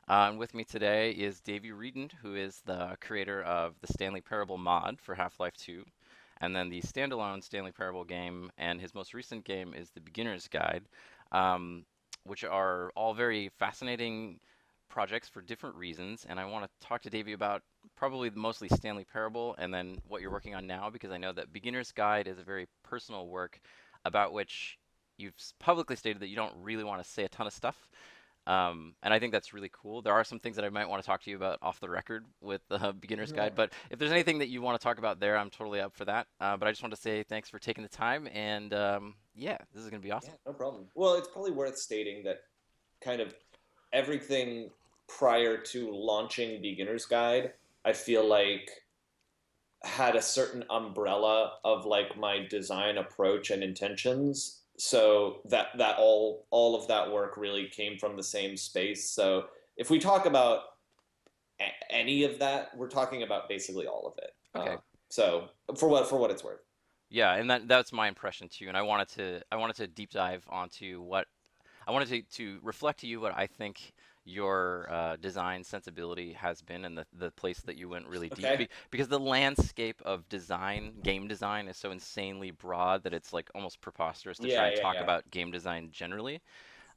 And with me today is Davey Wreden, who is the creator of the Stanley Parable mod for Half-Life 2, and then the standalone Stanley Parable game, and his most recent game is the Beginner's Guide, um, which are all very fascinating projects for different reasons. And I want to talk to Davey about probably mostly Stanley Parable and then what you're working on now, because I know that Beginner's Guide is a very personal work about which you've publicly stated that you don't really want to say a ton of stuff. And I think that's really cool. There are some things that I might want to talk to you about off the record with the beginner's guide, but if there's anything that you want to talk about there, I'm totally up for that. But I just want to say thanks for taking the time, and yeah, this is going to be Yeah, awesome. no problem. Well, it's probably worth stating that kind of everything prior to launching Beginner's Guide, I feel like had a certain umbrella of like my design approach and intentions. So that all of that work really came from the same space. So if we talk about any of that, we're talking about basically all of it. Okay. So for what it's worth. Yeah, and that's my impression too. And I wanted to deep dive onto what I wanted to reflect to you what I think your design sensibility has been and the place that you went really deep Okay. because the landscape of design, game design, is so insanely broad that it's like almost preposterous to try Yeah, and yeah, talk yeah. about game design generally.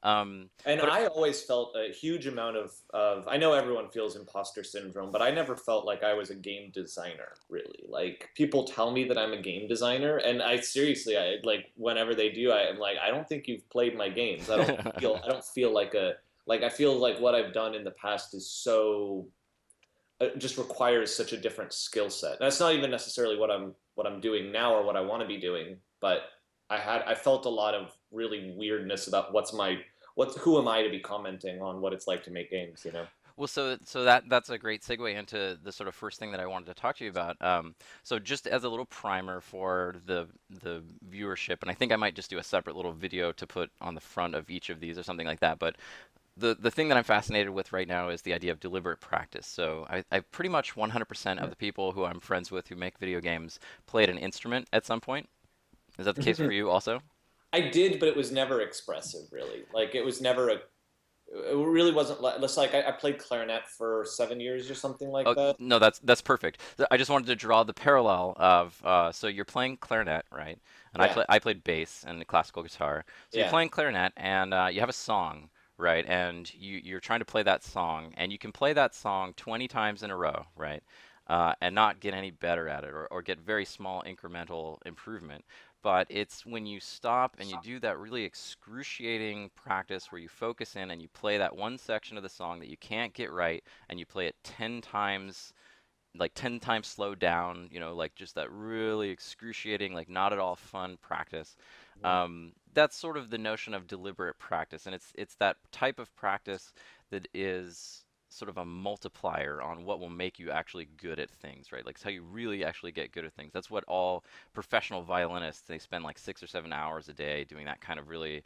Um, And but I always felt a huge amount of I know everyone feels imposter syndrome, but I never felt like I was a game designer, really. Like people tell me that I'm a game designer, and I seriously, I like whenever they do, I'm like, I don't think you've played my games. I don't feel like I feel like what I've done in the past is so just requires such a different skill set. That's not even necessarily what I'm doing now or what I want to be doing, but I felt a lot of really weirdness about who am I to be commenting on what it's like to make games, you know? Well, so that's a great segue into the sort of first thing that I wanted to talk to you about. So just as a little primer for the viewership, and I think I might just do a separate little video to put on the front of each of these or something like that. But the thing that I'm fascinated with right now is the idea of deliberate practice. So I pretty much 100% of the people who I'm friends with who make video games played an instrument at some point. Is that the case for you also? I did, but it was never expressive, really. Like it was never a. It really wasn't like. It's like I played clarinet for 7 years or something like Oh that. no, that's perfect. I just wanted to draw the parallel of so you're playing clarinet, right? And Yeah, I played bass and classical guitar. So you're yeah. playing clarinet and you have a song, right? And you're trying to play that song, and you can play that song 20 times in a row, right? And not get any better at it, or get very small incremental improvement. But it's when you stop and you do that really excruciating practice where you focus in and you play that one section of the song that you can't get right, and you play it 10 times, like 10 times slowed down, like just that really excruciating, like not at all fun practice. That's sort of the notion of deliberate practice, and it's that type of practice that is sort of a multiplier on what will make you actually good at things, right? Like it's how you really actually get good at things. That's what all professional violinists, they spend like 6 or 7 hours a day doing that kind of really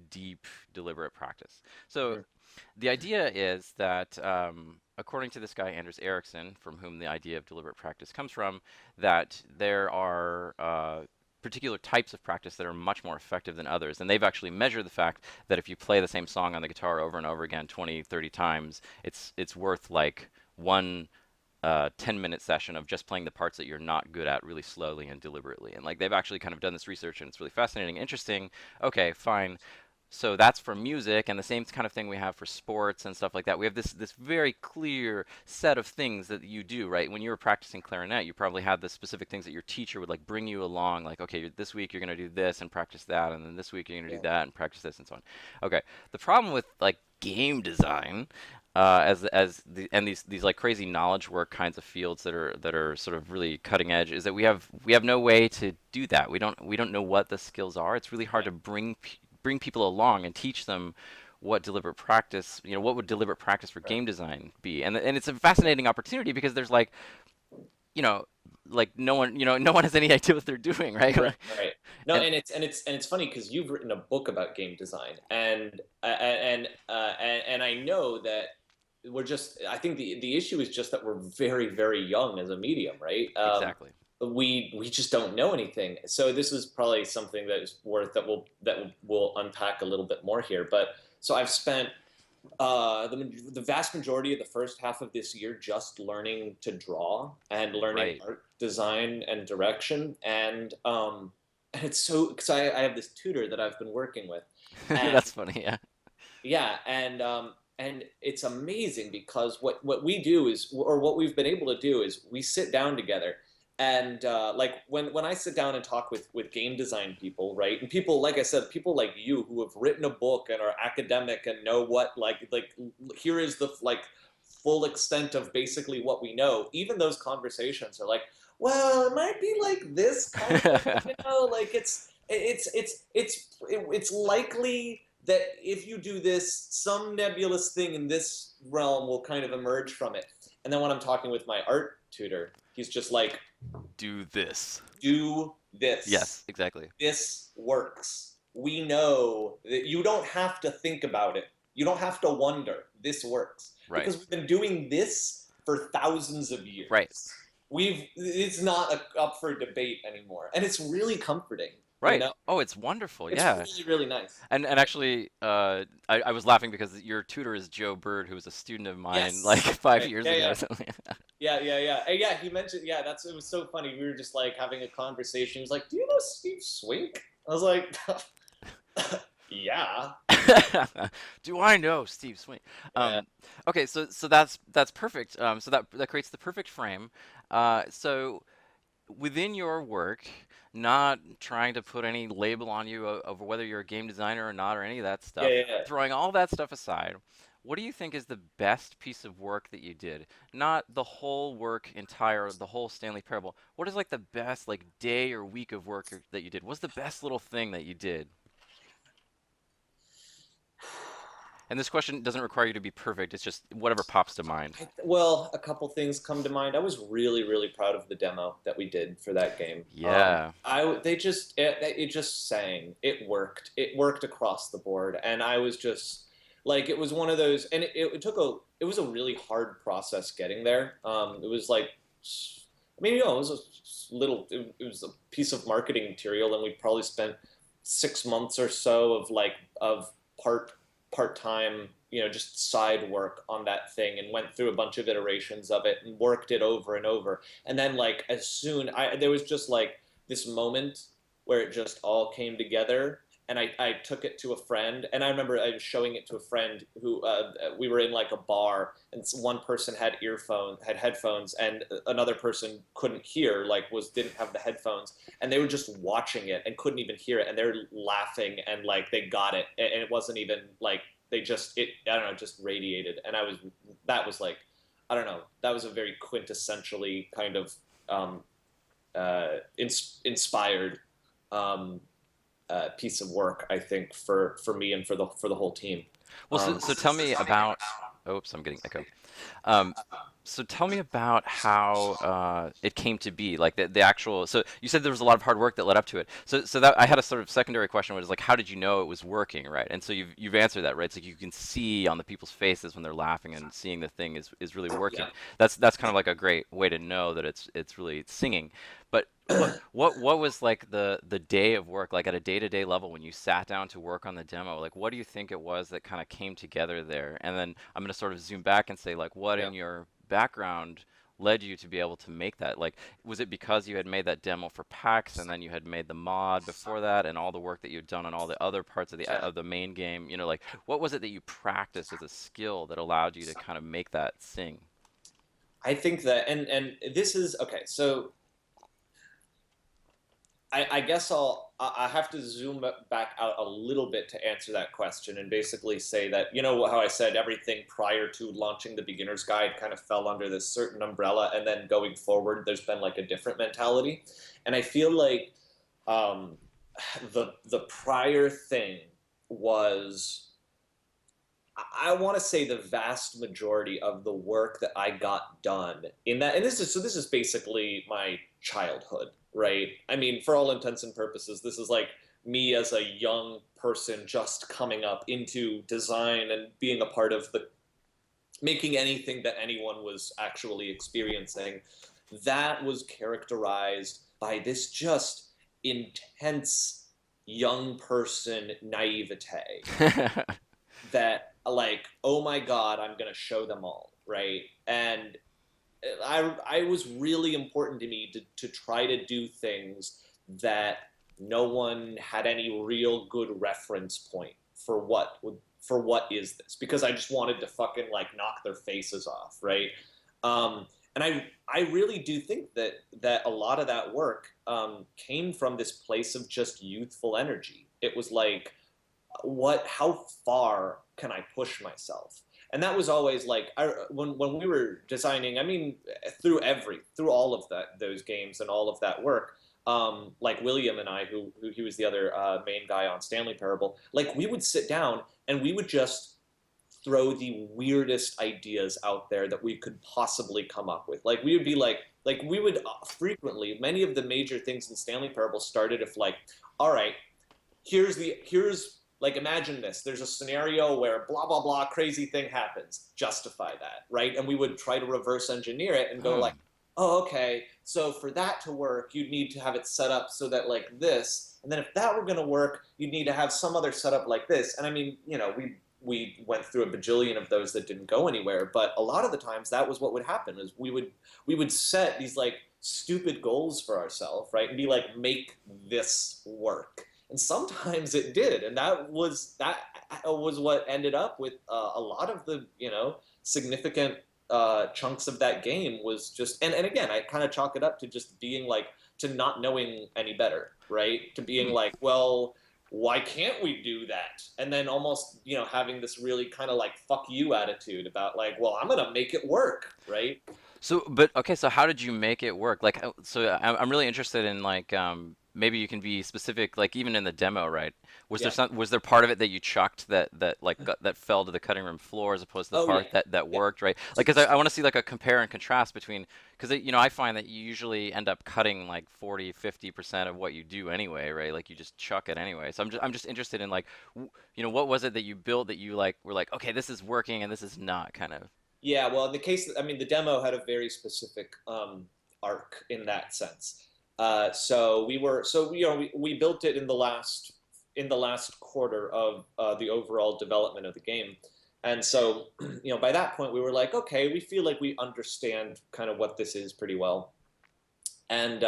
deep, deliberate practice. So Mhm. the idea is that, according to this guy, Anders Ericsson, from whom the idea of deliberate practice comes from, that there are particular types of practice that are much more effective than others. And they've actually measured the fact that if you play the same song on the guitar over and over again 20, 30 times, it's worth like one 10-minute session of just playing the parts that you're not good at really slowly and deliberately. And like they've actually kind of done this research and it's really fascinating, interesting. Okay, fine. So that's for music, and the same kind of thing we have for sports and stuff like that. We have this very clear set of things that you do, right? When you were practicing clarinet, you probably had the specific things that your teacher would like bring you along, like, okay, this week you're going to do this and practice that, and then this week you're going to do Yeah. that and practice this and so on. Okay. The problem with like game design, as the and these like crazy knowledge work kinds of fields that are sort of really cutting edge, is that we have no way to do that. We don't know what the skills are. It's really hard Yeah. to bring people along and teach them what deliberate practice, what would deliberate practice for Right. game design be. And it's a fascinating opportunity because there's like, you know, like no one has any idea what they're doing, right? Right, right. No, and and it's funny because you've written a book about game design, and I know that we're just. I think the issue is just that we're very very young as a medium, right? exactly. We just don't know anything. So this is probably something that is worth that we'll unpack a little bit more here. But so I've spent the vast majority of the first half of this year just learning to draw and learning Right. art design and direction, and it's so because I have this tutor that I've been working with, and That's funny. Yeah. yeah, and it's amazing because what we do is, or what we've been able to do is, we sit down together, and like when I sit down and talk with game design people, right, and people, like I said, people like you who have written a book and are academic and know what, like here is the like full extent of basically what we know. Even those conversations are like, well, it might be like this kind of, like it's likely that if you do this, some nebulous thing in this realm will kind of emerge from it. And then when I'm talking with my art tutor, he's just like, Do this. do this. Yes, exactly. This works. We know that you don't have to think about it. You don't have to wonder. This works. Right. Because we've been doing this for thousands of Right. years. It's not up for debate anymore. And it's really comforting, you Right. know? Oh, it's wonderful. It's Yeah. really, really nice. And actually, I was laughing because your tutor is Joe Bird, who was a student of mine like Yes. 5 years Yeah, ago yeah. or something. Yeah. And yeah, he mentioned, yeah, it was so funny. We were just like having a conversation. He was like, "Do you know Steve Swink?" I was like, "Yeah." Do I know Steve Swink? Yeah. Okay, so that's perfect. So that creates the perfect frame. So within your work, not trying to put any label on you of whether you're a game designer or not or any of that Yeah, stuff, yeah, throwing all that stuff aside, what do you think is the best piece of work that you did? Not the whole work entire, the whole Stanley Parable. What is like the best like day or week of work that you did? What's the best little thing that you did? And this question doesn't require you to be perfect. It's just whatever pops to mind. Well, a couple things come to mind. I was really, really proud of the demo that we did for that game. Yeah. It just sang. It worked. It worked across the board, and I was just like, it was one of those, and it was a really hard process getting there. It was like, I mean, it was it was a piece of marketing material, and we probably spent 6 months or so of part part time, just side work on that thing, and went through a bunch of iterations of it and worked it over and over. And then, like, as soon I there was just like this moment where it just all came together, and I took it to a friend, and I remember I was showing it to a friend who, we were in like a bar, and one person had headphones, and another person couldn't hear, like, didn't have the headphones, and they were just watching it and couldn't even hear it, and they're laughing, and like they got it, and it wasn't even like, they just, it I don't know, just radiated. And that was like, I don't know, that was a very quintessentially kind of inspired um, piece of work, I think, for me and for the whole team. Well, so tell me about. Oops, I'm getting echo. Um, so tell me about how it came to be, like the actual. So you said there was a lot of hard work that led up to it. So that I had a sort of secondary question, which is like, how did you know it was working, right? And so you've answered that, right? It's like you can see on the people's faces when they're laughing and seeing the thing is really working. Yeah. That's kind of like a great way to know that it's really singing. But what was like the day of work, like at a day-to-day level when you sat down to work on the demo? Like, what do you think it was that kind of came together there? And then I'm going to sort of zoom back and say, like, what Yeah. in your background led you to be able to make that? Like, was it because you had made that demo for PAX and then you had made the mod before that and all the work that you'd done on all the other parts Yeah. of the main game? Like, what was it that you practiced as a skill that allowed you to kind of make that sing? I think that, and this is okay. So I guess I have to zoom back out a little bit to answer that question, and basically say that, how I said everything prior to launching the beginner's guide kind of fell under this certain umbrella, and then going forward there's been like a different mentality. And I feel like um, the prior thing was, I want to say, the vast majority of the work that I got done in that, and this is basically my childhood, right? I mean, for all intents and purposes, this is like me as a young person just coming up into design and being a part of the making anything that anyone was actually experiencing. That was characterized by this just intense young person naivete that like, oh my god, I'm gonna show them all, right? And I was really important to me to try to do things that no one had any real good reference point for what is this, because I just wanted to fucking like knock their faces off, right? And I really do think that a lot of that work came from this place of just youthful energy. It was like, how far can I push myself? And that was always like, when we were designing, I mean, through all of those games and all of that work, like William and I, who he was the other main guy on Stanley Parable, like we would sit down and we would just throw the weirdest ideas out there that we could possibly come up with. Like we would be like we would frequently, many of the major things in Stanley Parable started if like, all right, here's like, imagine this, there's a scenario where blah blah blah crazy thing happens, justify that, right? And we would try to reverse engineer it and go like, Hmm. oh, okay, so for that to work you'd need to have it set up so that like this, and then if that were going to work you'd need to have some other setup like this. And I mean, we went through a bajillion of those that didn't go anywhere, but a lot of the times that was what would happen, is we would set these like stupid goals for ourselves, right? And be like, make this work. And sometimes it did, and that was what ended up with a lot of the significant chunks of that game. Was just, and again, I kind of chalk it up to just being like, to not knowing any better, right? To being Hmm. like, well, why can't we do that? And then almost having this really kind of like fuck you attitude about like, well, I'm gonna make it work, right? So, but okay, so how did you make it work? Like, so I'm really interested in like, maybe you can be specific, like even in the demo, right? Yeah. Was there part of it that you chucked that like that fell to the cutting room floor as opposed to the Oh yeah. part that Yeah. worked, right? Like, because I want to see like a compare and contrast between, because I find that you usually end up cutting like 40-50% of what you do anyway, right? Like you just chuck it anyway. So I'm just interested in like, what was it that you built that you like were like, okay, this is working and this is not, kind of. Yeah, well, in the case, I mean, the demo had a very specific arc in that sense. So we built it in the last quarter of the overall development of the game, and so by that point we were like, okay, we feel like we understand kind of what this is pretty well, and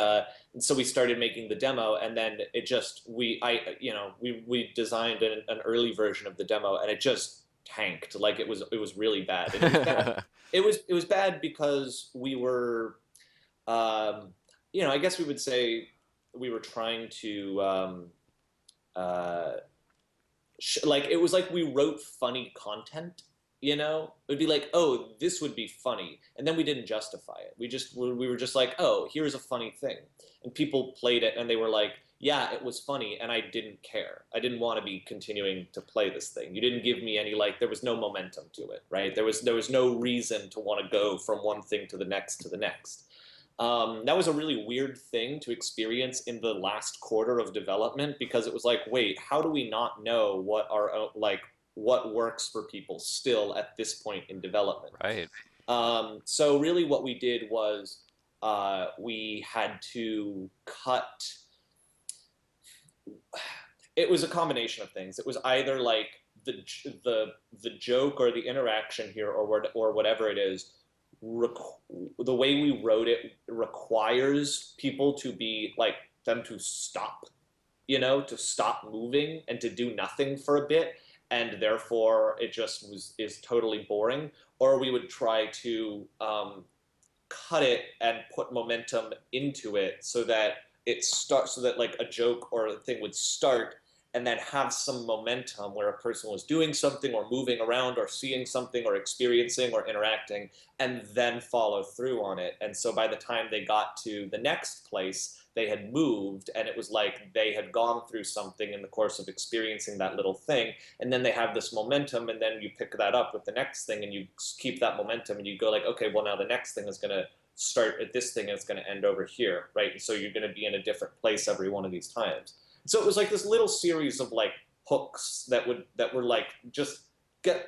so we started making the demo, and then it just we designed an early version of the demo, and it just tanked. Like it was really bad, and it was bad. It was bad because we were, um, I guess we would say we were trying to, uh, like, it was like we wrote funny content. It would be like, oh, this would be funny, and then we didn't justify it. We were just like, oh, here's a funny thing, and people played it and they were like, yeah, it was funny, and I didn't care. I didn't want to be continuing to play this thing. You didn't give me any, like, there was no momentum to it, right? There was no reason to want to go from one thing to the next to the next. That was a really weird thing to experience in the last quarter of development, because it was like, wait, how do we not know what works for people still at this point in development? Right. So really, what we did was we had to cut. It was a combination of things. It was either like the the joke or the interaction here, or whatever it is, the way we wrote it requires people to be like, them to stop, to stop moving and to do nothing for a bit, and therefore it just is totally boring. Or we would try to cut it and put momentum into it so that it starts, so that like a joke or a thing would start and then have some momentum where a person was doing something or moving around or seeing something or experiencing or interacting, and then follow through on it. And so by the time they got to the next place, they had moved, and it was like they had gone through something in the course of experiencing that little thing, and then they have this momentum, and then you pick that up with the next thing and you keep that momentum, and you go like, okay, well, now the next thing is going to start at this thing and it's going to end over here, right? And so you're going to be in a different place every one of these times. So it was like this little series of like hooks that were like, just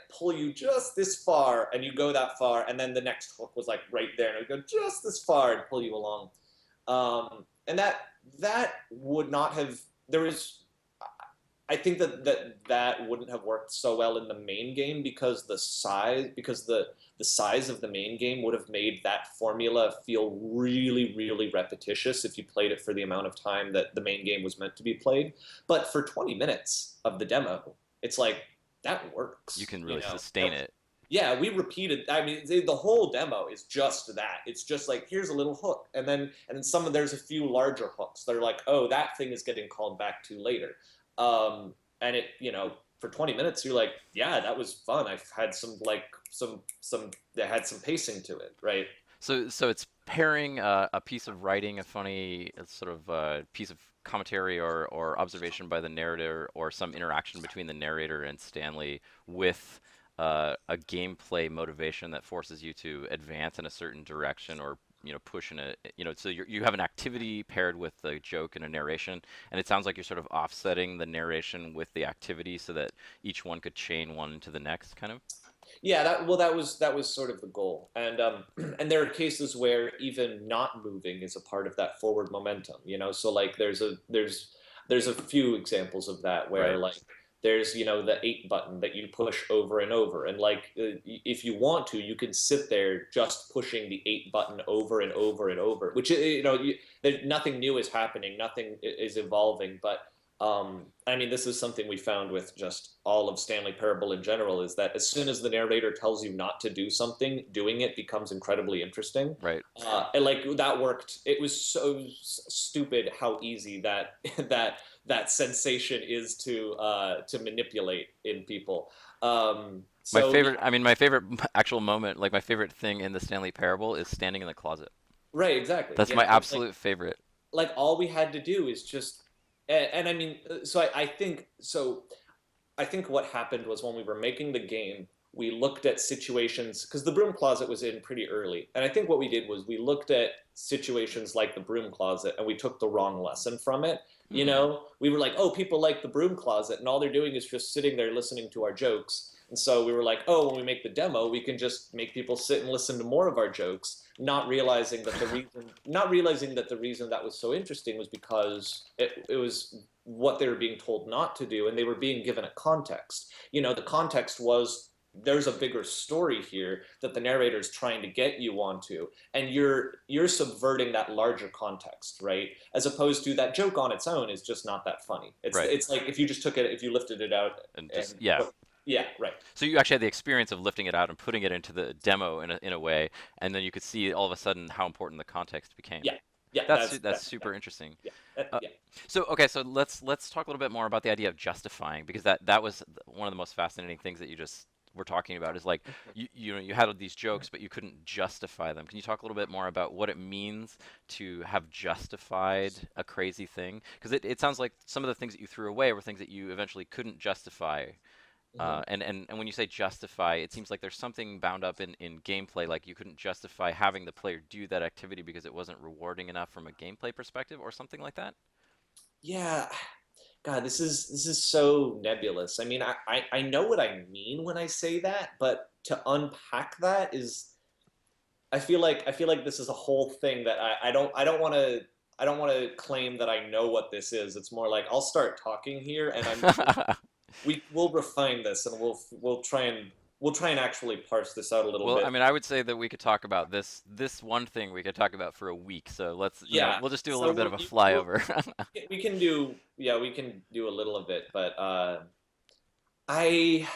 pull you just this far, and you go that far, and then the next hook was like right there, and it would go just this far and pull you along. And that would not have, there was, I think that wouldn't have worked so well in the main game because the size of the main game would have made that formula feel really, really repetitious if you played it for the amount of time that the main game was meant to be played. But for 20 minutes of the demo, it's like that You works, can you really know. sustain it. Yeah, we repeated. I mean, the whole demo is just that. It's just like here's a little hook, and then there's a few larger hooks. They're like, oh, that thing is getting called back to later, and it for 20 minutes you're like, yeah, that was fun. I've had some that had some pacing to it, right? So it's pairing a piece of writing, a funny sort of piece of commentary or observation by the narrator, or some interaction between the narrator and Stanley with a gameplay motivation that forces you to advance in a certain direction or push in a so you have an activity paired with the joke and a narration, and it sounds like you're sort of offsetting the narration with the activity so that each one could chain one into the next kind of. Yeah, that was sort of the goal, and and there are cases where even not moving is a part of that forward momentum. So like there's a few examples of that where Right. like there's the 8 button that you push over and over, and like if you want to, you can sit there just pushing the 8 button over and over and over, which nothing new is happening, nothing is evolving, but I mean, this is something we found with just all of Stanley Parable in general, is that as soon as the narrator tells you not to do something, doing it becomes incredibly interesting. Right. And like that worked. It was so stupid how easy that that sensation is to manipulate in people. My So yeah, favorite, I mean, my favorite actual moment, like my favorite thing in the Stanley Parable is standing in the closet. right, exactly. That's Yeah, my it's like absolute favorite. all we had to do is just, and I mean, so I think so. I think what happened was when we were making the game, we looked at situations because the broom closet was in pretty early. And I think what we did was we looked at situations like the broom closet and we took the wrong lesson from it. Hmm. We were like, oh, people like the broom closet, and all they're doing is just sitting there listening to our jokes. And so we were like, oh, when we make the demo, we can just make people sit and listen to more of our jokes, not realizing that the reason that was so interesting was because it was what they were being told not to do, and they were being given a context. The context was there's a bigger story here that the narrator is trying to get you onto, and you're subverting that larger context, right? As opposed to that joke on its own is just not that funny. it's Right. it's like if you lifted it out And just, and yeah. yeah, right. So you actually had the experience of lifting it out and putting it into the demo in a way, and then you could see all of a sudden how important the context became. Yeah, yeah, That's that's super interesting. yeah, Uh, yeah. so okay, so let's talk a little bit more about the idea of justifying, because that was one of the most fascinating things that you just were talking about, is like you had these jokes but you couldn't justify them. Can you talk a little bit more about what it means to have justified a crazy thing? Because it sounds like some of the things that you threw away were things that you eventually couldn't justify. Mhm. And when you say justify, it seems like there's something bound up in gameplay, like you couldn't justify having the player do that activity because it wasn't rewarding enough from a gameplay perspective or something like that. Yeah, God, this is so nebulous. I mean, I know what I mean when I say that, but to unpack that is, I feel like this is a whole thing that I don't want to claim that I know what this is. It's more like I'll start talking here, and we'll refine this, and we'll try and actually parse this out a little Well, I bit. mean, I would say that we could talk about this one thing we could talk about for a week. So let's, Yeah, we'll just do a so little bit of a flyover. we can do, yeah, we can do a little of it, but I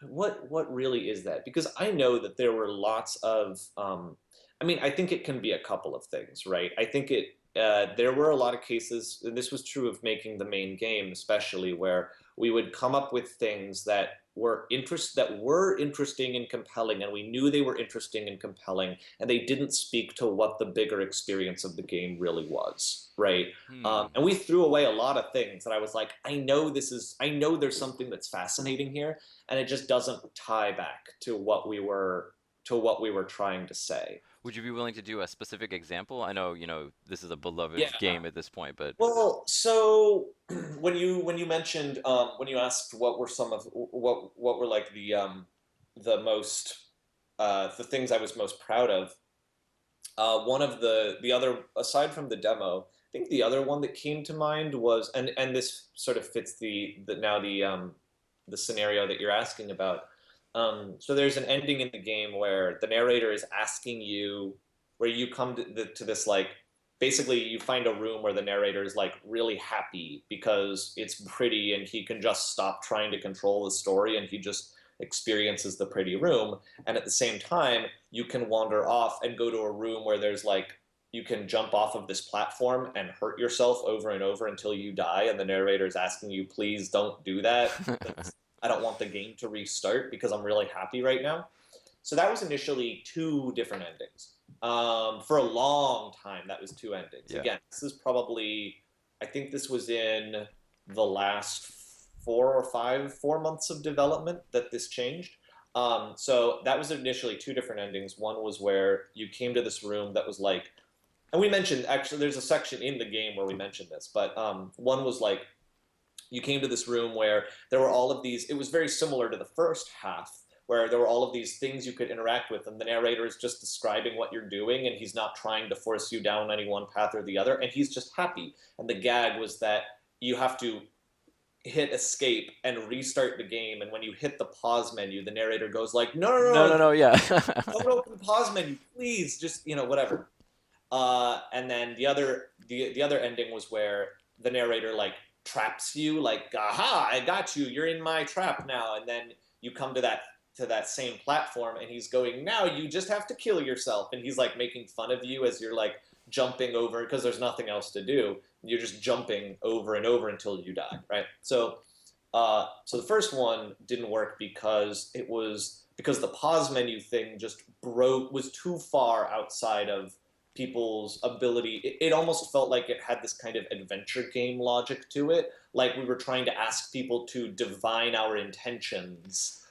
what really is that? Because I know that there were lots of I mean, I think it can be a couple of things, right? I think there were a lot of cases, and this was true of making the main game especially, where we would come up with things that were interesting and compelling, and we knew they were interesting and compelling, and they didn't speak to what the bigger experience of the game really was, right? Hmm. And we threw away a lot of things that I was like, I know there's something that's fascinating here, and it just doesn't tie back to what we were trying to say. Would you be willing to do a specific example? I know, this is a beloved Yeah. game at this point, but Well, so when you mentioned when you asked what were like the most the things I was most proud of, one of the other, aside from the demo, think the other one that came to mind was, and this sort of fits the scenario that you're asking about. So there's an ending in the game where the narrator is asking you, where you come to this like, basically you find a room where the narrator is like really happy because it's pretty and he can just stop trying to control the story and he just experiences the pretty room. And at the same time, you can wander off and go to a room where there's like, you can jump off of this platform and hurt yourself over and over until you die. And the narrator is asking you, please don't do that. I don't want the game to restart because I'm really happy right now. So that was initially two different endings. For a long time, that was two endings. Yeah. Again, this is probably, I think this was in the last 4 months of development that this changed. So that was initially two different endings. One was where you came to this room that was like, and we mentioned, actually, there's a section in the game where we mentioned this, but one was like, you came to this room where there were all of these, it was very similar to the first half, where there were all of these things you could interact with, and the narrator is just describing what you're doing, and he's not trying to force you down any one path or the other, and he's just happy. And the gag was that you have to hit escape and restart the game, and when you hit the pause menu, the narrator goes like, no, no, No, no, no, no, yeah. don't open the pause menu, please, just, whatever. And then the other ending was where the narrator like traps you, like, aha, I got you, you're in my trap now. And then you come to that same platform and he's going, now you just have to kill yourself. And he's like making fun of you as you're like jumping over because there's nothing else to do. You're just jumping over and over until you die, right? So the first one didn't work because the pause menu thing just was too far outside of people's ability. It almost felt like it had this kind of adventure game logic to it, like we were trying to ask people to divine our intentions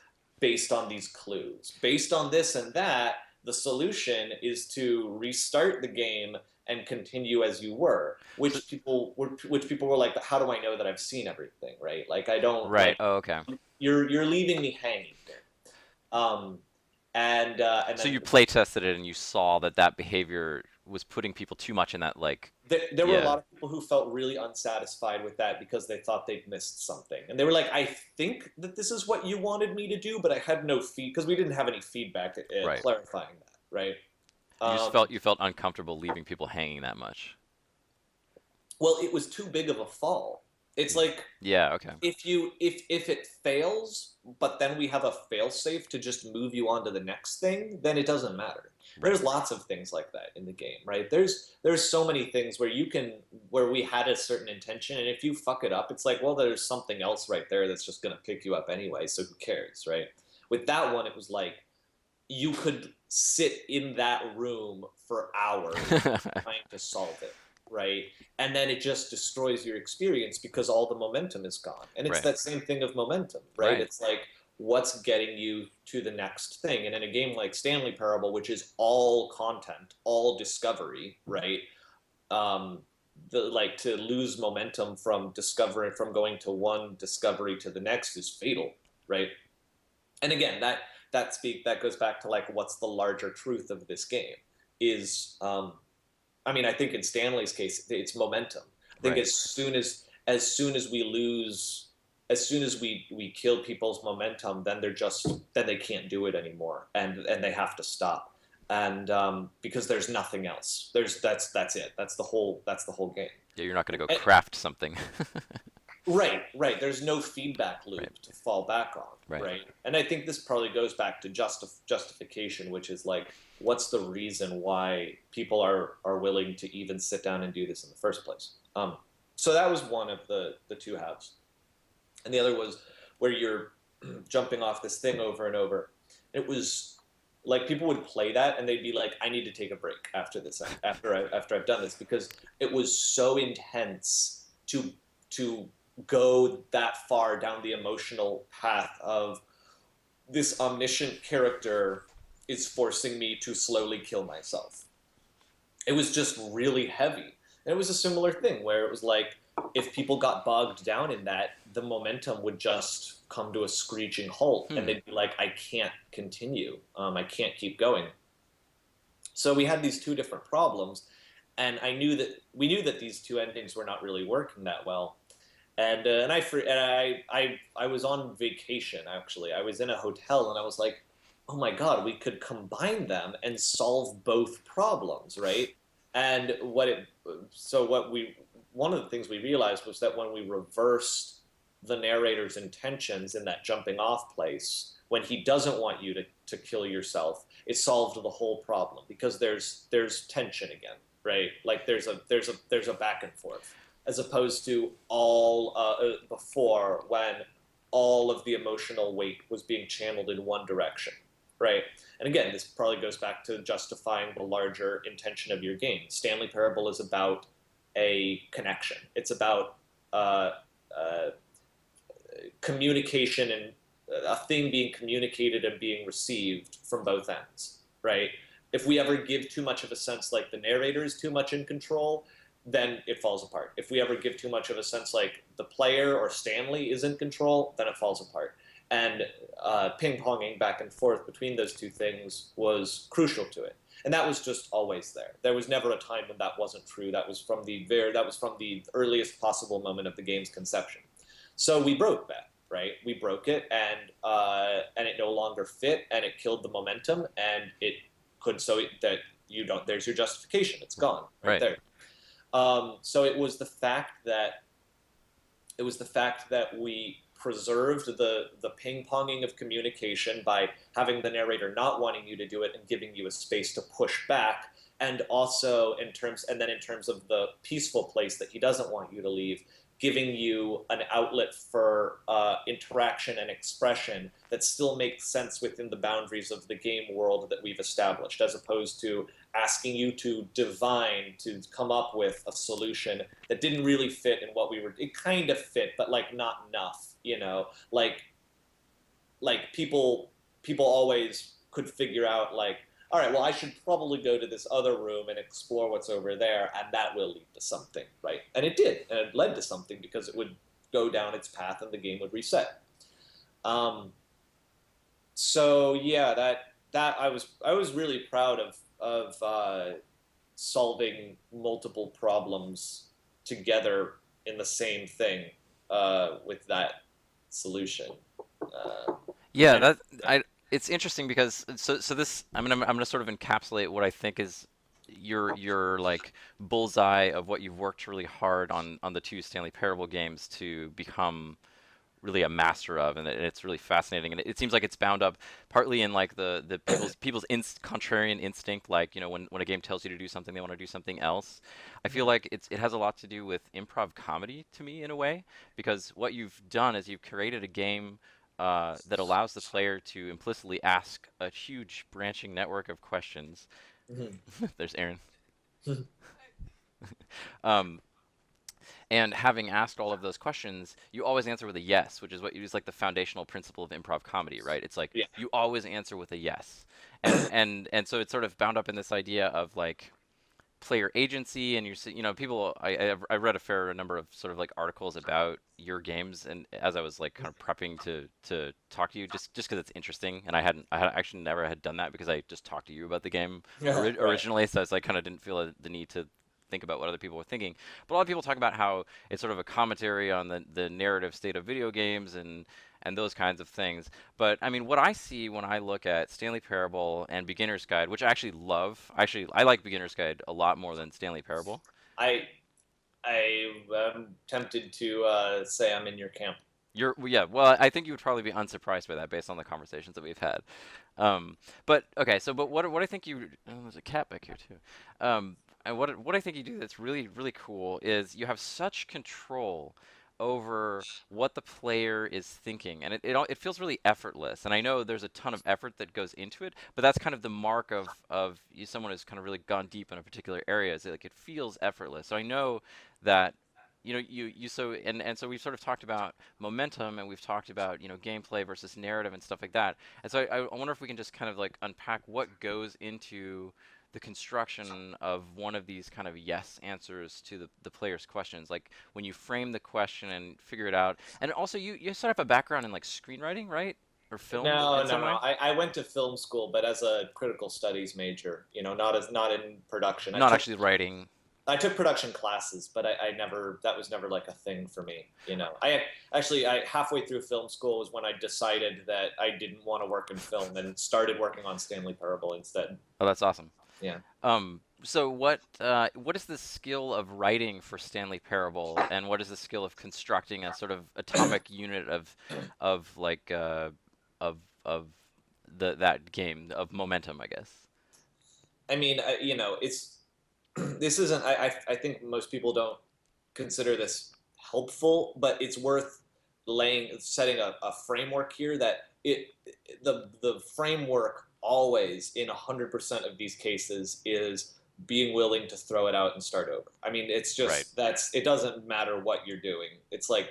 based on these clues. Based on this and that, the solution is to restart the game and continue as you were, So, which people were like, how do I know that I've seen everything, right? Like, I don't, right. like, Oh, okay. you're leaving me hanging here. Um, and So then you play tested it and you saw that that behavior was putting people too much in that, like, there were a yeah, lot of people who felt really unsatisfied with that because they thought they'd missed something. And they were like, I think that this is what you wanted me to do, but I had no because we didn't have any feedback right. clarifying that, right? You just Um, felt uncomfortable leaving people hanging that much. well, it was too big of a fall. It's Mm. like, Yeah, okay. if it fails, but then we have a fail safe to just move you on to the next thing, then it doesn't matter. Right. There's lots of things like that in the game, right? There's so many things where we had a certain intention, and if you fuck it up, it's like, well, there's something else right there that's just gonna pick you up anyway, so who cares, right? With that one, it was like you could sit in that room for hours trying to solve it, right? And then it just destroys your experience because all the momentum is gone. And it's Right. that same thing of momentum, right? Right. It's like, what's getting you to the next thing? And in a game like Stanley Parable, which is all content, all discovery, right? Um, to lose momentum from going to one discovery to the next is fatal, right? And again, that goes back to like, what's the larger truth of this game is, I mean, I think in Stanley's case, it's momentum. I think Right. as soon as we lose, as soon as we kill people's momentum, then they can't do it anymore, and they have to stop, and because there's nothing else. That's it. That's the whole game. Yeah, you're not gonna go And, craft something. right. There's no feedback Right. loop to fall back on, Right. right? And I think this probably goes back to justification, which is like, what's the reason why people are willing to even sit down and do this in the first place? So that was one of the two halves, and the other was where you're jumping off this thing over and over. It was like people would play that and they'd be like, I need to take a break after this, after I've done this, because it was so intense to go that far down the emotional path of this omniscient character is forcing me to slowly kill myself. It was just really heavy. And it was a similar thing where it was like, if people got bogged down in that, the momentum would just come to a screeching halt, and Hmm. they'd be like, I can't continue. I can't keep going. So we had these two different problems, and I knew that we knew that these two endings were not really working that well. And I was on vacation actually. I was in a hotel and I was like, oh my god, we could combine them and solve both problems, right? And what it so what we one of the things we realized was that when we reversed the narrator's intentions in that jumping off place, when he doesn't want you to kill yourself, it solved the whole problem because there's tension again, right? Like there's a back and forth, as opposed to all before when all of the emotional weight was being channeled in one direction, right? And again, this probably goes back to justifying the larger intention of your game. Stanley Parable is about a connection. It's about uh, uh, communication and a thing being communicated and being received from both ends, right? If we ever give too much of a sense like the narrator is too much in control, then it falls apart. If we ever give too much of a sense like the player or Stanley is in control, then it falls apart. And ping ponging back and forth between those two things was crucial to it. And that was just always there. There was never a time when that wasn't true. That was from the earliest possible moment of the game's conception. So we broke that, right? We broke it, and it no longer fit, and it killed the momentum, and it could that you don't. There's your justification. It's gone right Right. there. So it was the fact that we preserved the ping ponging of communication by having the narrator not wanting you to do it and giving you a space to push back, and also in terms of the peaceful place that he doesn't want you to leave, giving you an outlet for interaction and expression that still makes sense within the boundaries of the game world that we've established, as opposed to asking you to divine, to come up with a solution that didn't really fit in what we were. It kind of fit, but like not enough, you know. Like people always could figure out like, all right, well, I should probably go to this other room and explore what's over there, and that will lead to something, right? And it did, and it led to something because it would go down its path and the game would reset. Um, so yeah, that I was really proud of solving multiple problems together in the same thing with that solution. Uh, Yeah, and that I it's interesting because so this I'm gonna sort of encapsulate what I think is your like bullseye of what you've worked really hard on the two Stanley Parable games to become really a master of, and it's really fascinating. And it seems like it's bound up partly in like the people's contrarian instinct, like when a game tells you to do something, they want to do something else. I feel like it has a lot to do with improv comedy to me in a way, because what you've done is you've created a game that allows the player to implicitly ask a huge branching network of questions. Mhm. There's Aaron. Um, And having asked all of those questions, you always answer with a yes, which is what is like the foundational principle of improv comedy, right? It's like Yeah. you always answer with a yes. And so it's sort of bound up in this idea of like player agency, and people I read a fair number of sort of like articles about your games, and as I was like kind of prepping to talk to you, just because it's interesting, and I had actually never had done that because I just talked to you about the game Right. originally, so I kind of didn't feel the need to think about what other people were thinking. But a lot of people talk about how it's sort of a commentary on the narrative state of video games and those kinds of things. But I mean, what I see when I look at Stanley Parable and Beginner's Guide, which I actually love, I like Beginner's Guide a lot more than Stanley Parable. I I am tempted to say I'm in your camp. Well, yeah, well, I think you would probably be unsurprised by that based on the conversations that we've had. But okay, but what I think there's a cat back here too. And what I think you do that's really really cool is you have such control over what the player is thinking, and it feels really effortless. And I know there's a ton of effort that goes into it, but that's kind of the mark of someone who's kind of really gone deep in a particular area. Is like it feels effortless. So I know that so we've sort of talked about momentum, and we've talked about gameplay versus narrative and stuff like that. And so I wonder if we can just kind of like unpack what goes into the construction of one of these kind of yes answers to the player's questions, like when you frame the question and figure it out. And also you sort of have a background in like screenwriting, right? Or film No, in no, some no. way? I went to film school, but as a critical studies major, not in production. I Not took actually writing. I took production classes, but I never, that was never like a thing for me. I halfway through film school was when I decided that I didn't want to work in film and started working on Stanley Parable instead. Oh, that's awesome. Yeah. So what is the skill of writing for Stanley Parable, and what is the skill of constructing a sort of atomic unit of like of the that game of momentum, I guess. I mean, it's this isn't. I think most people don't consider this helpful, but it's worth setting a framework here that the framework always in 100% of these cases is being willing to throw it out and start over. I mean, it's Right. just it doesn't matter what you're doing. It's like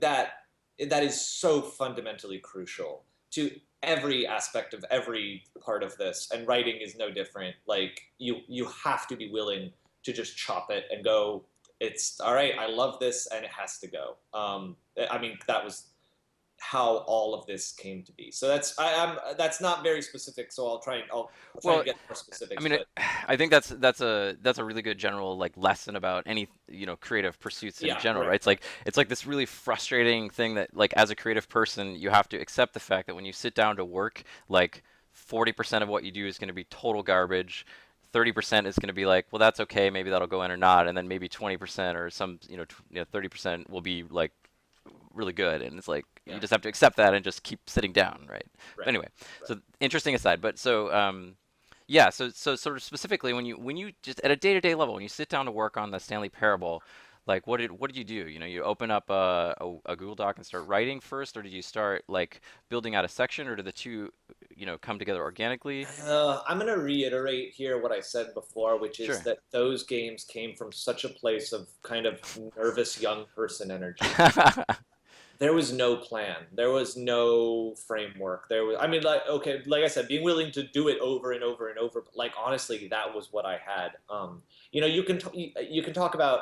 that is so fundamentally crucial to every aspect of every part of this, and writing is no different. Like you have to be willing to just chop it and go, it's all right, I love this and it has to go. I mean, that was how all of this came to be. So that's not very specific, so I'll try Well, and get more I specifics, mean, but I think that's a really good general like lesson about any creative pursuits in yeah, general, right, right? It's like this really frustrating thing that like as a creative person you have to accept the fact that when you sit down to work, like 40% of what you do is going to be total garbage. 30% is going to be like, well, that's okay, maybe that'll go in or not, and then maybe 20% or 30% will be like really good, and it's like you yeah, just have to accept that and just keep sitting down, right? But right, anyway, right. so interesting aside, but yeah, so sort of specifically when you just at a day-to-day level when you sit down to work on the Stanley Parable, like what did you do? You open up a Google Doc and start writing first, or did you start like building out a section, or did the two come together organically? I'm going to reiterate here what I said before, which is Sure. that those games came from such a place of kind of nervous young person energy. There was no plan. There was no framework. I mean, like, okay, like I said, being willing to do it over and over and over. But like, honestly, that was what I had. You can talk about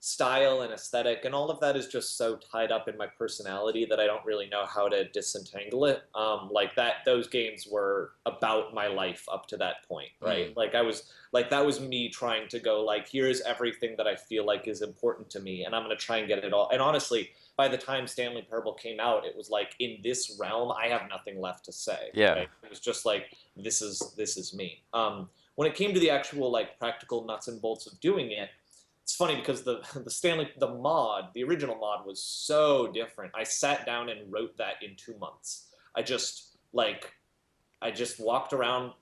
style and aesthetic, and all of that is just so tied up in my personality that I don't really know how to disentangle it. Like those games were about my life up to that point, right? Mm, Like I was like that was me trying to go like, here's everything that I feel like is important to me, and I'm gonna try and get it all. And honestly, by the time Stanley Parable came out, it was like in this realm, I have nothing left to say. yeah. Right? It was just like this is me. When it came to the actual like practical nuts and bolts of doing it, it's funny because the original mod was so different. I sat down and wrote that in 2 months. I just walked around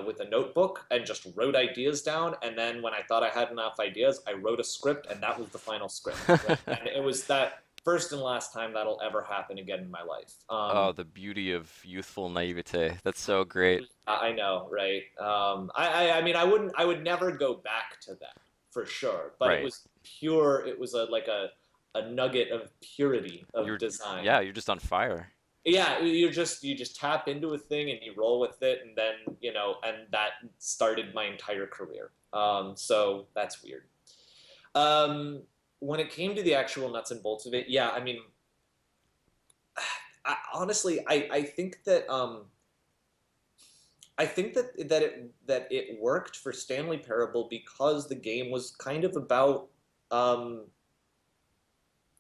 with a notebook and just wrote ideas down. And then when I thought I had enough ideas, I wrote a script, and that was the final script. Right? And it was that first and last time that'll ever happen again in my life. Oh, the beauty of youthful naivete. That's so great. I know, right? I mean, I would never go back to that for sure. But it Right. was pure. It was a nugget of purity of You're design. yeah, you're just on fire. Yeah, you just tap into a thing and you roll with it, and then and that started my entire career. So that's weird. When it came to the actual nuts and bolts of it, yeah, I mean, honestly, I think that it worked for Stanley Parable because the game was kind of about um,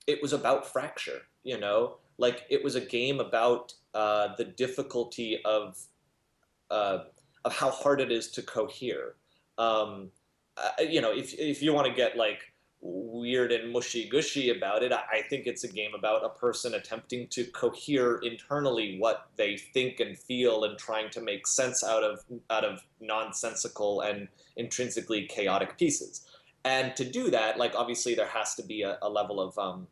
it was about fracture. Like it was a game about the difficulty uh, of how hard it is to cohere. If you want to get like weird and mushy gushy about it, I think it's a game about a person attempting to cohere internally what they think and feel and trying to make sense out of nonsensical and intrinsically chaotic pieces. And to do that, like obviously there has to be a level of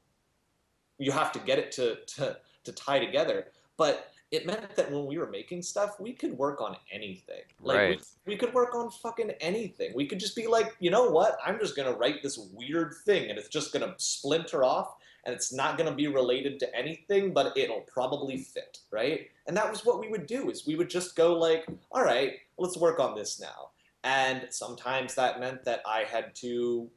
you have to get it to tie together. But it meant that when we were making stuff, we could work on anything. Like we Right. we could work on fucking anything. We could just be like, you know what? I'm just gonna write this weird thing, and it's just gonna splinter off, and it's not gonna be related to anything, but it'll probably fit, right? And that was what we would do. Is we would just go like, all right, let's work on this now. And sometimes that meant that I had to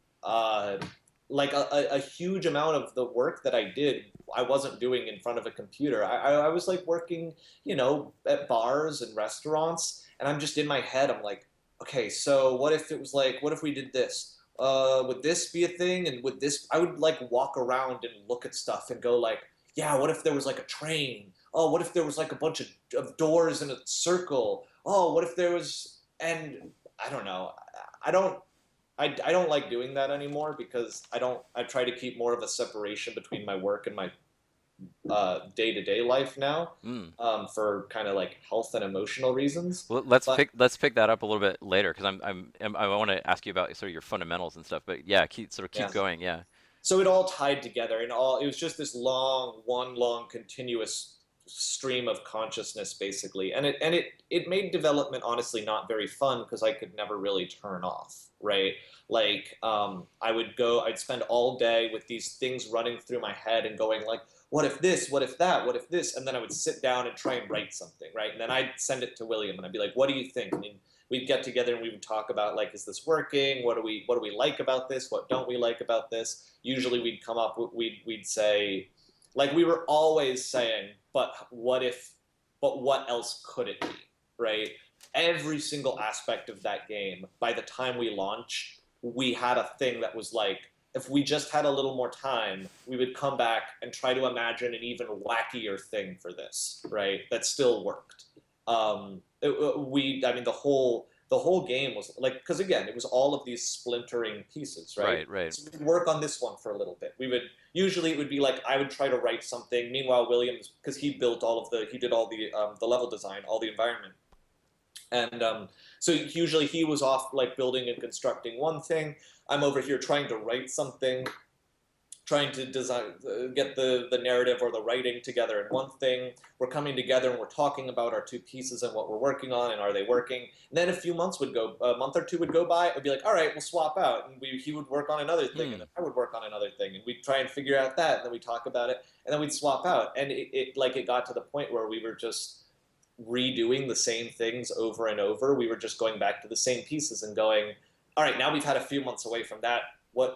like a huge amount of the work that I did, I wasn't doing in front of a computer. I was like working, at bars and restaurants, and I'm just in my head. I'm like, okay, so what if it was like, what if we did this? Would this be a thing? And would this, I would like walk around and look at stuff and go like, yeah, what if there was like a train? Oh, what if there was like a bunch of doors in a circle? Oh, what if there was, and I don't know. I don't, I don't like doing that anymore because I try to keep more of a separation between my work and my day-to-day life now, Mm. for kind of like health and emotional reasons. Well, But let's pick that up a little bit later because I want to ask you about sort of your fundamentals and stuff. But yeah, keep yeah, going. Yeah. so it all tied together, and all it was just this one long continuous stream of consciousness, basically. And it made development honestly not very fun because I could never really turn off, right? Like, I'd spend all day with these things running through my head and going like, what if this, what if that, what if this, and then I would sit down and try and write something, right? And then I'd send it to William and I'd be like, what do you think? And we'd get together and we would talk about like, is this working? What do we like about this? What don't we like about this? Usually we'd come up, we'd say, like, we were always saying, but what if, but what else could it be, right? Every single aspect of that game, by the time we launched, we had a thing that was like, if we just had a little more time, we would come back and try to imagine an even wackier thing for this, right? That still worked. I mean, the whole game was like, because again, it was all of these splintering pieces, right? Right. Right. So we'd work on this one for a little bit. We would usually, it would be like I would try to write something. Meanwhile, Williams, because he did all the level design, all the environment, and so usually he was off like building and constructing one thing. I'm over here trying to write something, trying to design, get the narrative or the writing together in one thing. We're coming together and we're talking about our two pieces and what we're working on and are they working. And then a month or two would go by. It'd be like, all right, we'll swap out, and he would work on another thing, and Hmm. then I would work on another thing, and we'd try and figure out that, and then we talk about it, and then we'd swap out, and it got to the point where we were just redoing the same things over and over. We were just going back to the same pieces and going, all right, now we've had a few months away from that.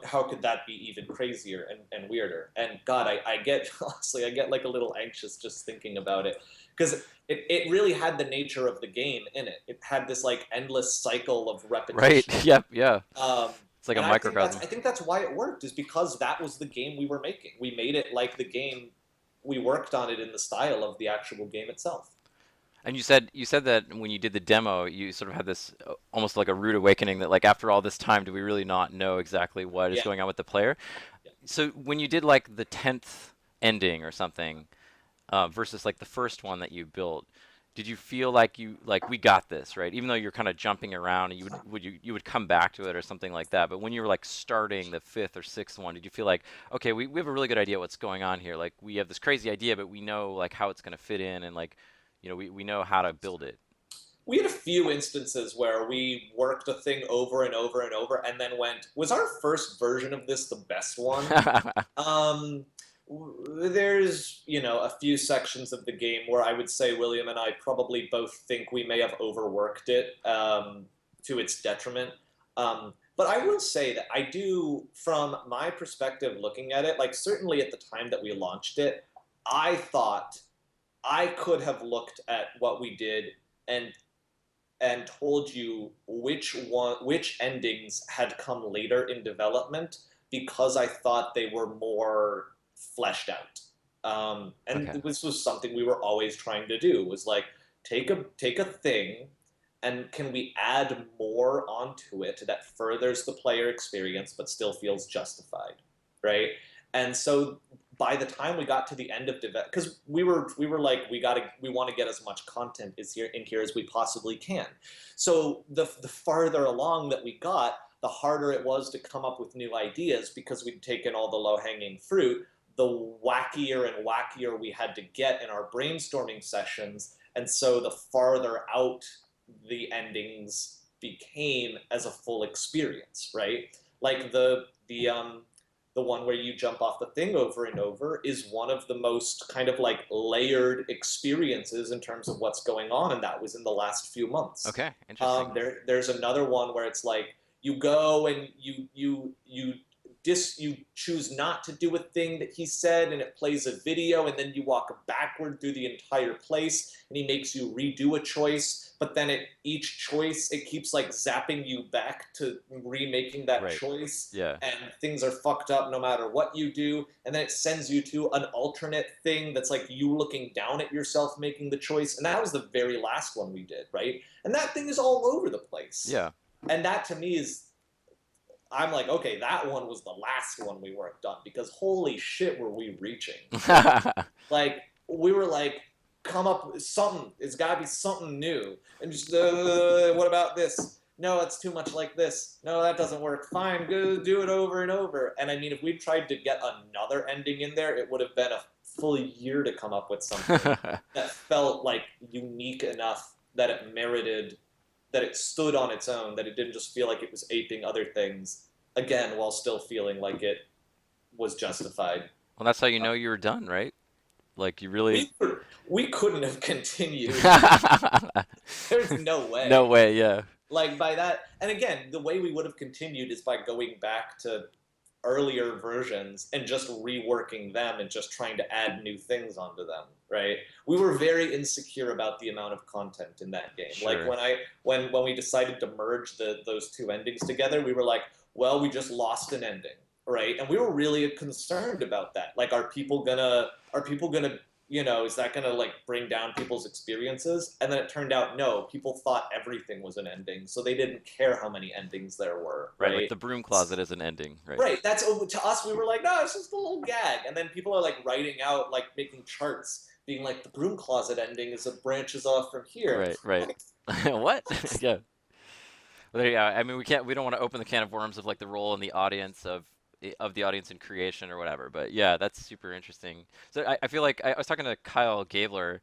How could that be even crazier and weirder? And God, I get honestly, I get like a little anxious just thinking about it because it really had the nature of the game in it. It had this like endless cycle of Right. repetition. Yep. Yeah. Um, It's like a and microcosm. I think that's why it worked, is because that was the game we were making. We made it like the game. We worked on it in the style of the actual game itself. And you said that when you did the demo, you sort of had this almost like a rude awakening that like after all this time, do we really not know exactly what is Yeah. going on with the player? Yeah. So when you did like the 10th ending or something, versus like the first one that you built, did you feel like you like we got this, right? Even though you're kind of jumping around and you would come back to it or something like that. But when you were like starting the fifth or sixth one, did you feel like, okay, we have a really good idea what's going on here. Like we have this crazy idea, but we know like how it's going to fit in and like, we know how to build it. We had a few instances where we worked a thing over and over and over and then went, was our first version of this the best one? Um, there's, a few sections of the game where I would say William and I probably both think we may have overworked it, to its detriment. But I will say that I do, from my perspective looking at it, like certainly at the time that we launched it, I thought I could have looked at what we did and told you which endings had come later in development because I thought they were more fleshed out. And Okay. this was something we were always trying to do, was like take a thing and can we add more onto it that furthers the player experience but still feels justified, right? And so by the time we got to the end of development, because we were like, we want to get as much content in here as we possibly can. So the farther along that we got, the harder it was to come up with new ideas because we'd taken all the low hanging fruit. The wackier and wackier we had to get in our brainstorming sessions, and so the farther out the endings became as a full experience, right? Like the one where you jump off the thing over and over is one of the most kind of like layered experiences in terms of what's going on, and that was in the last few months. Okay. Interesting. There's another one where it's like you go and you you choose not to do a thing that he said, and it plays a video, and then you walk backward through the entire place, and he makes you redo a choice, but then each choice it keeps like zapping you back to remaking that Right. choice, Yeah. and things are fucked up no matter what you do, and then it sends you to an alternate thing that's like you looking down at yourself making the choice, and that was the very last one we did, right? And that thing is all over the place. Yeah. And that to me is, I'm like, okay, that one was the last one we weren't done, because holy shit were we reaching. Like we were like, come up with something, it's got to be something new, and just what about this, no, it's too much like this, no, that doesn't work, fine, go do it over and over. And I mean, if we tried to get another ending in there, it would have been a full year to come up with something that felt like unique enough that it merited, that it stood on its own, that it didn't just feel like it was aping other things again while still feeling like it was justified. Well, that's how you know you were done, right? Like you really. We couldn't have continued. There's no No way. way. Yeah. Like by that, and again, the way we would have continued is by going back to earlier versions and just reworking them and just trying to add new things onto them, right? We were very insecure about the amount of content in that game. Like Sure. when we decided to merge those two endings together, we were like, well, we just lost an ending, right? And we were really concerned about that. Like, are people gonna is that gonna like bring down people's experiences? And then it turned out no, people thought everything was an ending, so they didn't care how many endings there were, Right. Like right? the broom closet is an ending, right? Right. That's to us. We were like, no, it's just a little gag. And then people are like writing out, like making charts, being like, the broom closet ending is it branches off from here. Right. Right. What? Yeah. Well, there, yeah. I mean, we can't. We don't want to open the can of worms of like the role in the audience of the audience in creation or whatever. But yeah, that's super interesting. So I feel like I was talking to Kyle Gabler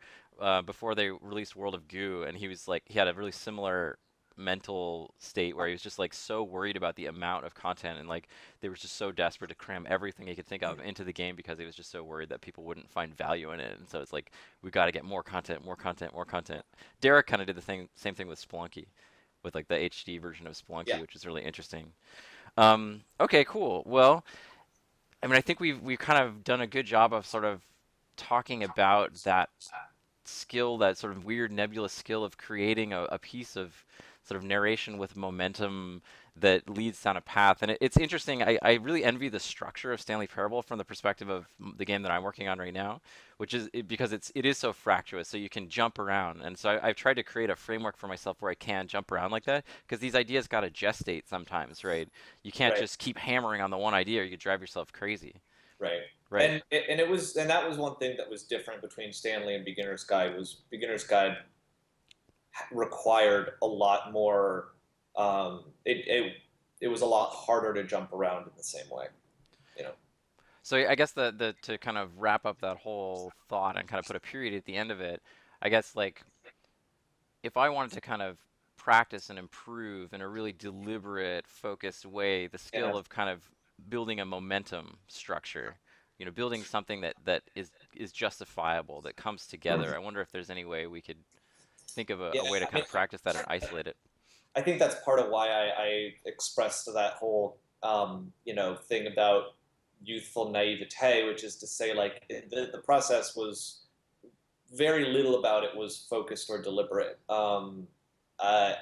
before they released World of Goo, and he was like, he had a really similar mental state where he was just like so worried about the amount of content and like they were just so desperate to cram everything he could think of into the game because he was just so worried that people wouldn't find value in it. And so it's like we got to get more content, more content, more content. Derek kind of did the same thing with Spelunky, with like the HD version of Yeah. Spelunky, which is really interesting. Okay, cool. Well, I mean, I think we've kind of done a good job of sort of talking about that skill, that sort of weird nebulous skill of creating a piece of sort of narration with momentum that leads down a path. And it's interesting. I really envy the structure of Stanley Parable from the perspective of the game that I'm working on right now, which is because it is so fractious, so you can jump around. And so I've tried to create a framework for myself where I can jump around like that because these ideas got to gestate sometimes, right? You can't Right. just keep hammering on the one idea or you could drive yourself crazy. Right. Right. And that was one thing that was different between Stanley and Beginner's Guide, was Beginner's Guide required a lot more. It was a lot harder to jump around in the same way, you know. So I guess the to kind of wrap up that whole thought and kind of put a period at the end of it, I guess like if I wanted to kind of practice and improve in a really deliberate, focused way the Yeah. skill of kind of building a momentum structure, building something that is justifiable, that comes together. I wonder if there's any way we could think of Yeah. a way to I kind mean, of practice that and isolate it. I think that's part of why I expressed that whole thing about youthful naivete, which is to say, like, the process was very little about it was focused or deliberate. Uh,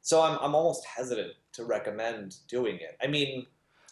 so I'm almost hesitant to recommend doing it. I mean,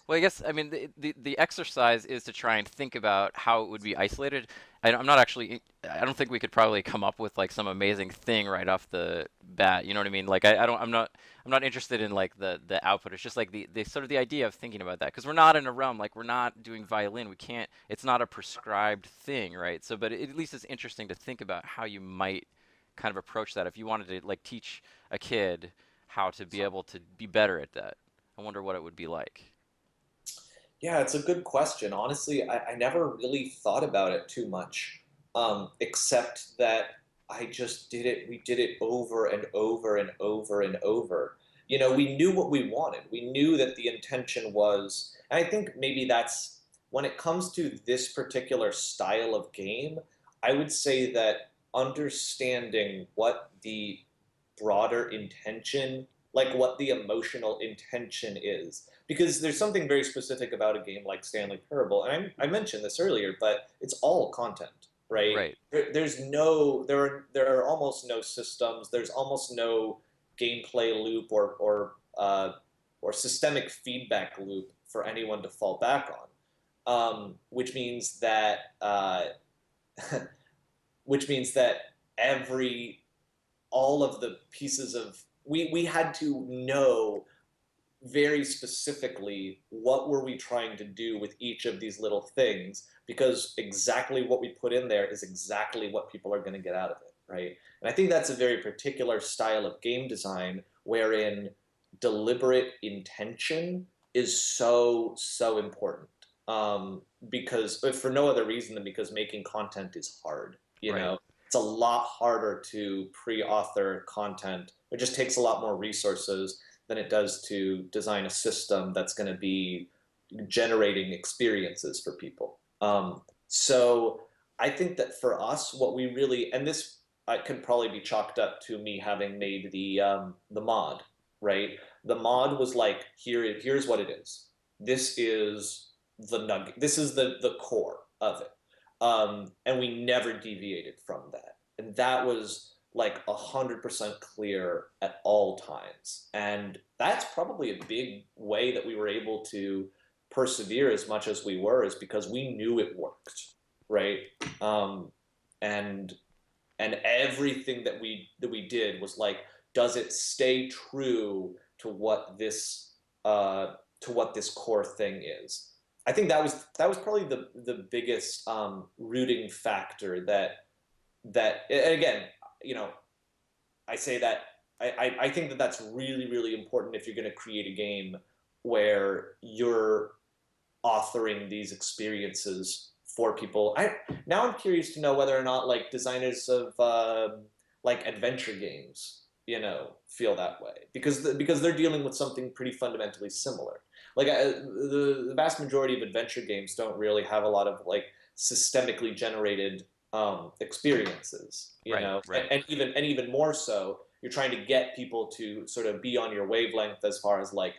Well, I guess I mean the exercise is to try and think about how it would be isolated. I'm not actually. I don't think we could probably come up with like some amazing thing right off the bat. You know what I mean? Like I don't. I'm not interested in like the output. It's just like the sort of the idea of thinking about that because we're not in a realm like we're not doing violin. We can't. It's not a prescribed thing, right? So, but at least it's interesting to think about how you might kind of approach that if you wanted to like teach a kid how to be able to be better at that. I wonder what it would be like. yeah, it's a good question. Honestly, I never really thought about it too much, except that I just did it. We did it over and over and over and over. We knew what we wanted. We knew that the intention was, and I think maybe that's when it comes to this particular style of game, I would say that understanding what the broader intention, like what the emotional intention is, because there's something very specific about a game like Stanley Parable, and I mentioned this earlier, but it's all content, right? Right. There are almost no systems. There's almost no gameplay loop or systemic feedback loop for anyone to fall back on, which means that which means that every all of the pieces of we had to know very specifically what were we trying to do with each of these little things, because exactly what we put in there is exactly what people are going to get out of it, right? And I think that's a very particular style of game design wherein deliberate intention is so important, because if for no other reason than because making content is hard, Right. it's a lot harder to pre-author content. It just takes a lot more resources than it does to design a system that's going to be generating experiences for people. So I think that for us, what we really, and this could probably be chalked up to me having made the mod, right? The mod was like, here's what it is. This is the nugget. This is the core of it, and we never deviated from that. And that was like 100% clear at all times. And that's probably a big way that we were able to persevere as much as we were, is because we knew it worked, right? Um, and and everything that we did was like, does it stay true to what this core thing is? I think that was probably the biggest rooting factor that and again, you know, I say that I think that that's really really important if you're going to create a game where you're authoring these experiences for people. Now I'm curious to know whether or not like designers of like adventure games, feel that way, because they're dealing with something pretty fundamentally similar. Like the vast majority of adventure games don't really have a lot of like systemically generated experiences, Right. Right. and even more so, you're trying to get people to sort of be on your wavelength as far as like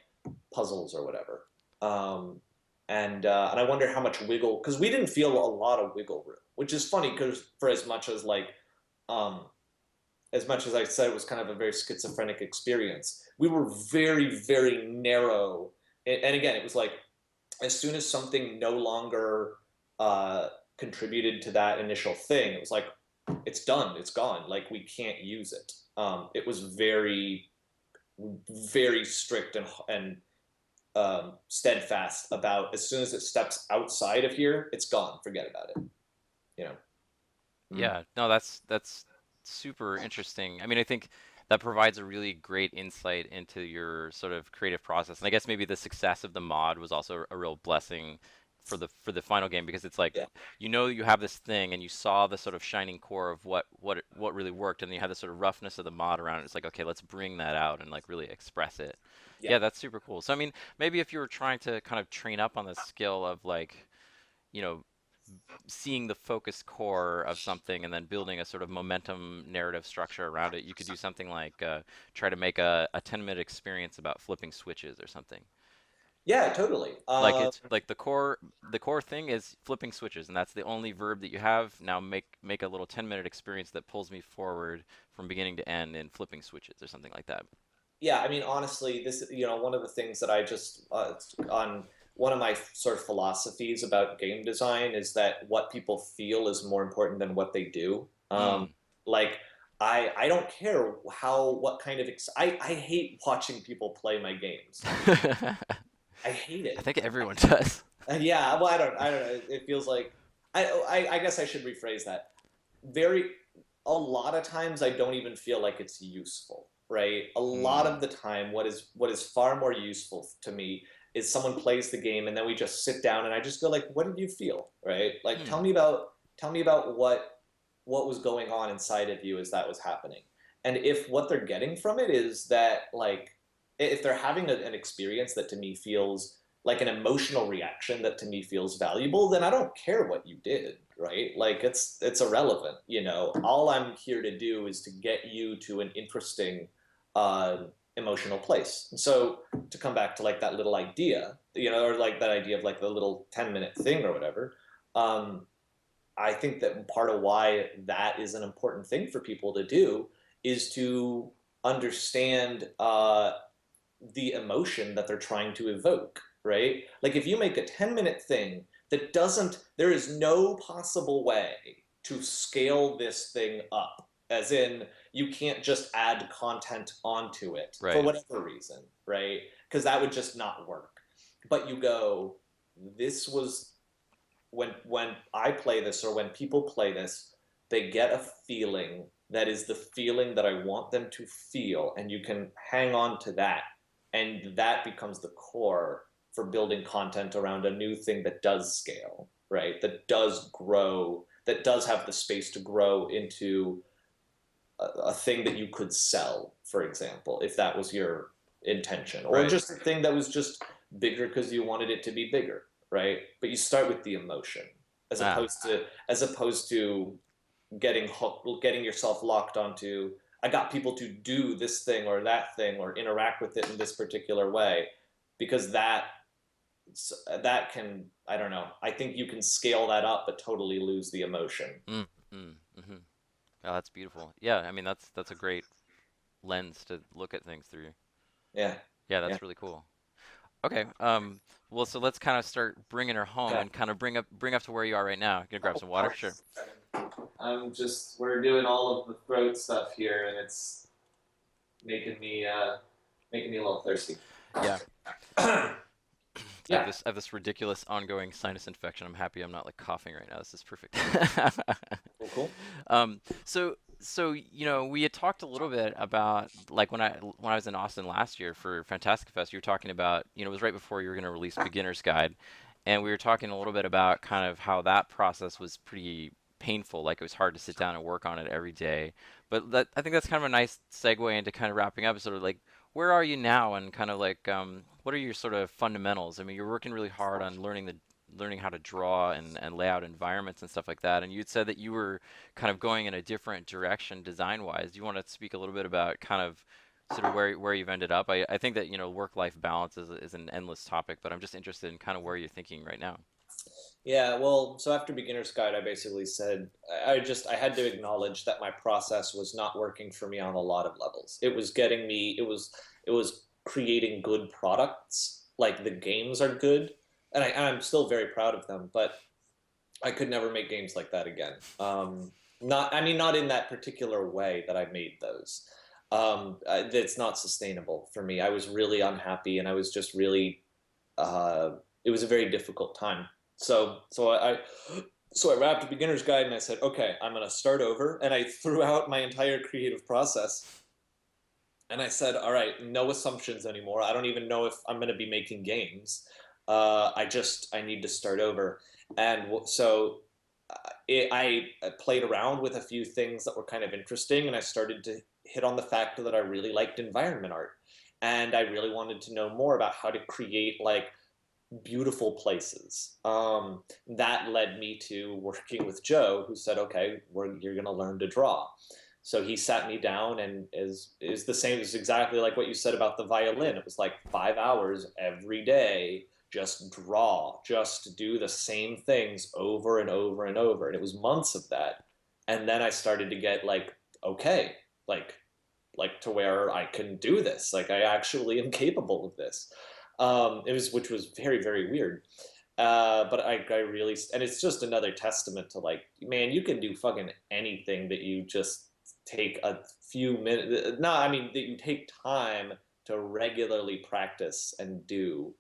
puzzles or whatever. Um, and I wonder how much wiggle, because we didn't feel a lot of wiggle room, which is funny because for um, as much as I said it was kind of a very schizophrenic experience, we were very very narrow. And again, it was like as soon as something no longer contributed to that initial thing, it was like it's done, it's gone, like we can't use it. It was very very strict and steadfast about as soon as it steps outside of here, it's gone. Forget about it. You know. Mm. Yeah, no, that's super interesting. I mean, I think that provides a really great insight into your sort of creative process. And I guess maybe the success of the mod was also a real blessing for the final game, because it's like Yeah. you have this thing and you saw the sort of shining core of what really worked, and you have this sort of roughness of the mod around it. It's like, okay, let's bring that out and like really express it. Yeah. Yeah, that's super cool. So I mean, maybe if you were trying to kind of train up on the skill of like, you know, seeing the focused core of something and then building a sort of momentum narrative structure around it, you could do something like try to make a 10-minute experience about flipping switches or something. Yeah. Totally. Like it's like the core thing is flipping switches, and that's the only verb that you have. Now make a little 10-minute experience that pulls me forward from beginning to end in flipping switches or something like that. Yeah. I mean, honestly, this one of the things that I just on one of my sort of philosophies about game design is that what people feel is more important than what they do. Mm. Like I don't care what kind of I hate watching people play my games. I I hate it. think everyone does. Yeah, well, I don't know. It feels like I guess I should rephrase that. Very a lot of times I don't even feel like it's useful, right? A lot Mm. of the time, what is far more useful to me is someone plays the game and then we just sit down and I just go like, what did you feel, right? Like, Hmm. tell me about what was going on inside of you as that was happening. And if what they're getting from it is that like if they're having an experience that to me feels like an emotional reaction that to me feels valuable, then I don't care what you did, right? Like it's irrelevant. All I'm here to do is to get you to an interesting emotional place. And so to come back to like that little idea, or like that idea of like the little 10-minute thing or whatever, um, I think that part of why that is an important thing for people to do is to understand the emotion that they're trying to evoke, right? Like if you make a 10-minute thing that doesn't, there is no possible way to scale this thing up, as in you can't just add content onto it for Right. whatever reason, right? Because that would just not work. But you go, this was when I play this or when people play this, they get a feeling that is the feeling that I want them to feel, and you can hang on to that, and that becomes the core for building content around a new thing that does scale, right? That does grow, that does have the space to grow into a thing that you could sell, for example, if that was your intention, or Right. just a thing that was just bigger because you wanted it to be bigger, right? But you start with the emotion Ah. as opposed to getting hooked, getting yourself locked onto. I got people to do this thing or that thing or interact with it in this particular way, because that can, I don't know. I think you can scale that up but totally lose the emotion. Mm, mm. Oh, that's beautiful. Yeah, I mean that's a great lens to look at things through. Yeah, Yeah, yeah. that's really cool. Okay. Well, so let's kind of start bringing her home Okay. and kind of bring up to where you are right now. Gonna grab Oh, some water? Sure. we're doing all of the throat stuff here, and it's making me making me a little thirsty. Yeah. Yeah. I have this ridiculous ongoing sinus infection. I'm happy I'm not like coughing right now. This is perfect. Cool, cool. We had talked a little bit about like when I was in Austin last year for Fantastic Fest. You were talking about, it was right before you were going to release Beginner's Guide, and we were talking a little bit about kind of how that process was pretty painful. Like it was hard to sit down and work on it every day. But I think that's kind of a nice segue into kind of wrapping up. Sort of like, where are you now, and kind of like what are your sort of fundamentals? I mean, you're working really hard on learning how to draw and lay out environments and stuff like that. And you'd said that you were kind of going in a different direction design wise. Do you want to speak a little bit about kind of sort of where you've ended up? I think that, work-life balance is an endless topic, but I'm just interested in kind of where you're thinking right now. Yeah, well, so after Beginner's Guide, I basically said I had to acknowledge that my process was not working for me on a lot of levels. It was creating good products, like the games are good, and I'm still very proud of them, but I could never make games like that again. Not, I mean, not in that particular way that I made those. It's not sustainable for me. I was really unhappy, and I was just really. It was a very difficult time. So, so I, so I wrapped a beginner's guide, and I said, okay, I'm gonna start over, and I threw out my entire creative process, and I said, all right, no assumptions anymore. I don't even know if I'm gonna be making games. I need to start over, and so I played around with a few things that were kind of interesting, and I started to hit on the fact that I really liked environment art, and I really wanted to know more about how to create like beautiful places. That led me to working with Joe, who said, "Okay, you're going to learn to draw." So he sat me down, and is the same as exactly like what you said about the violin. It was like 5 hours every day, just draw, just do the same things over and over and over, and it was months of that. And then I started to get like, okay, like to where I can do this. Like I actually am capable of this. Which was very, very weird. But I really, and it's just another testament to like, man, you can do fucking anything that you just take a few minutes. No, I mean that you take time to regularly practice and do.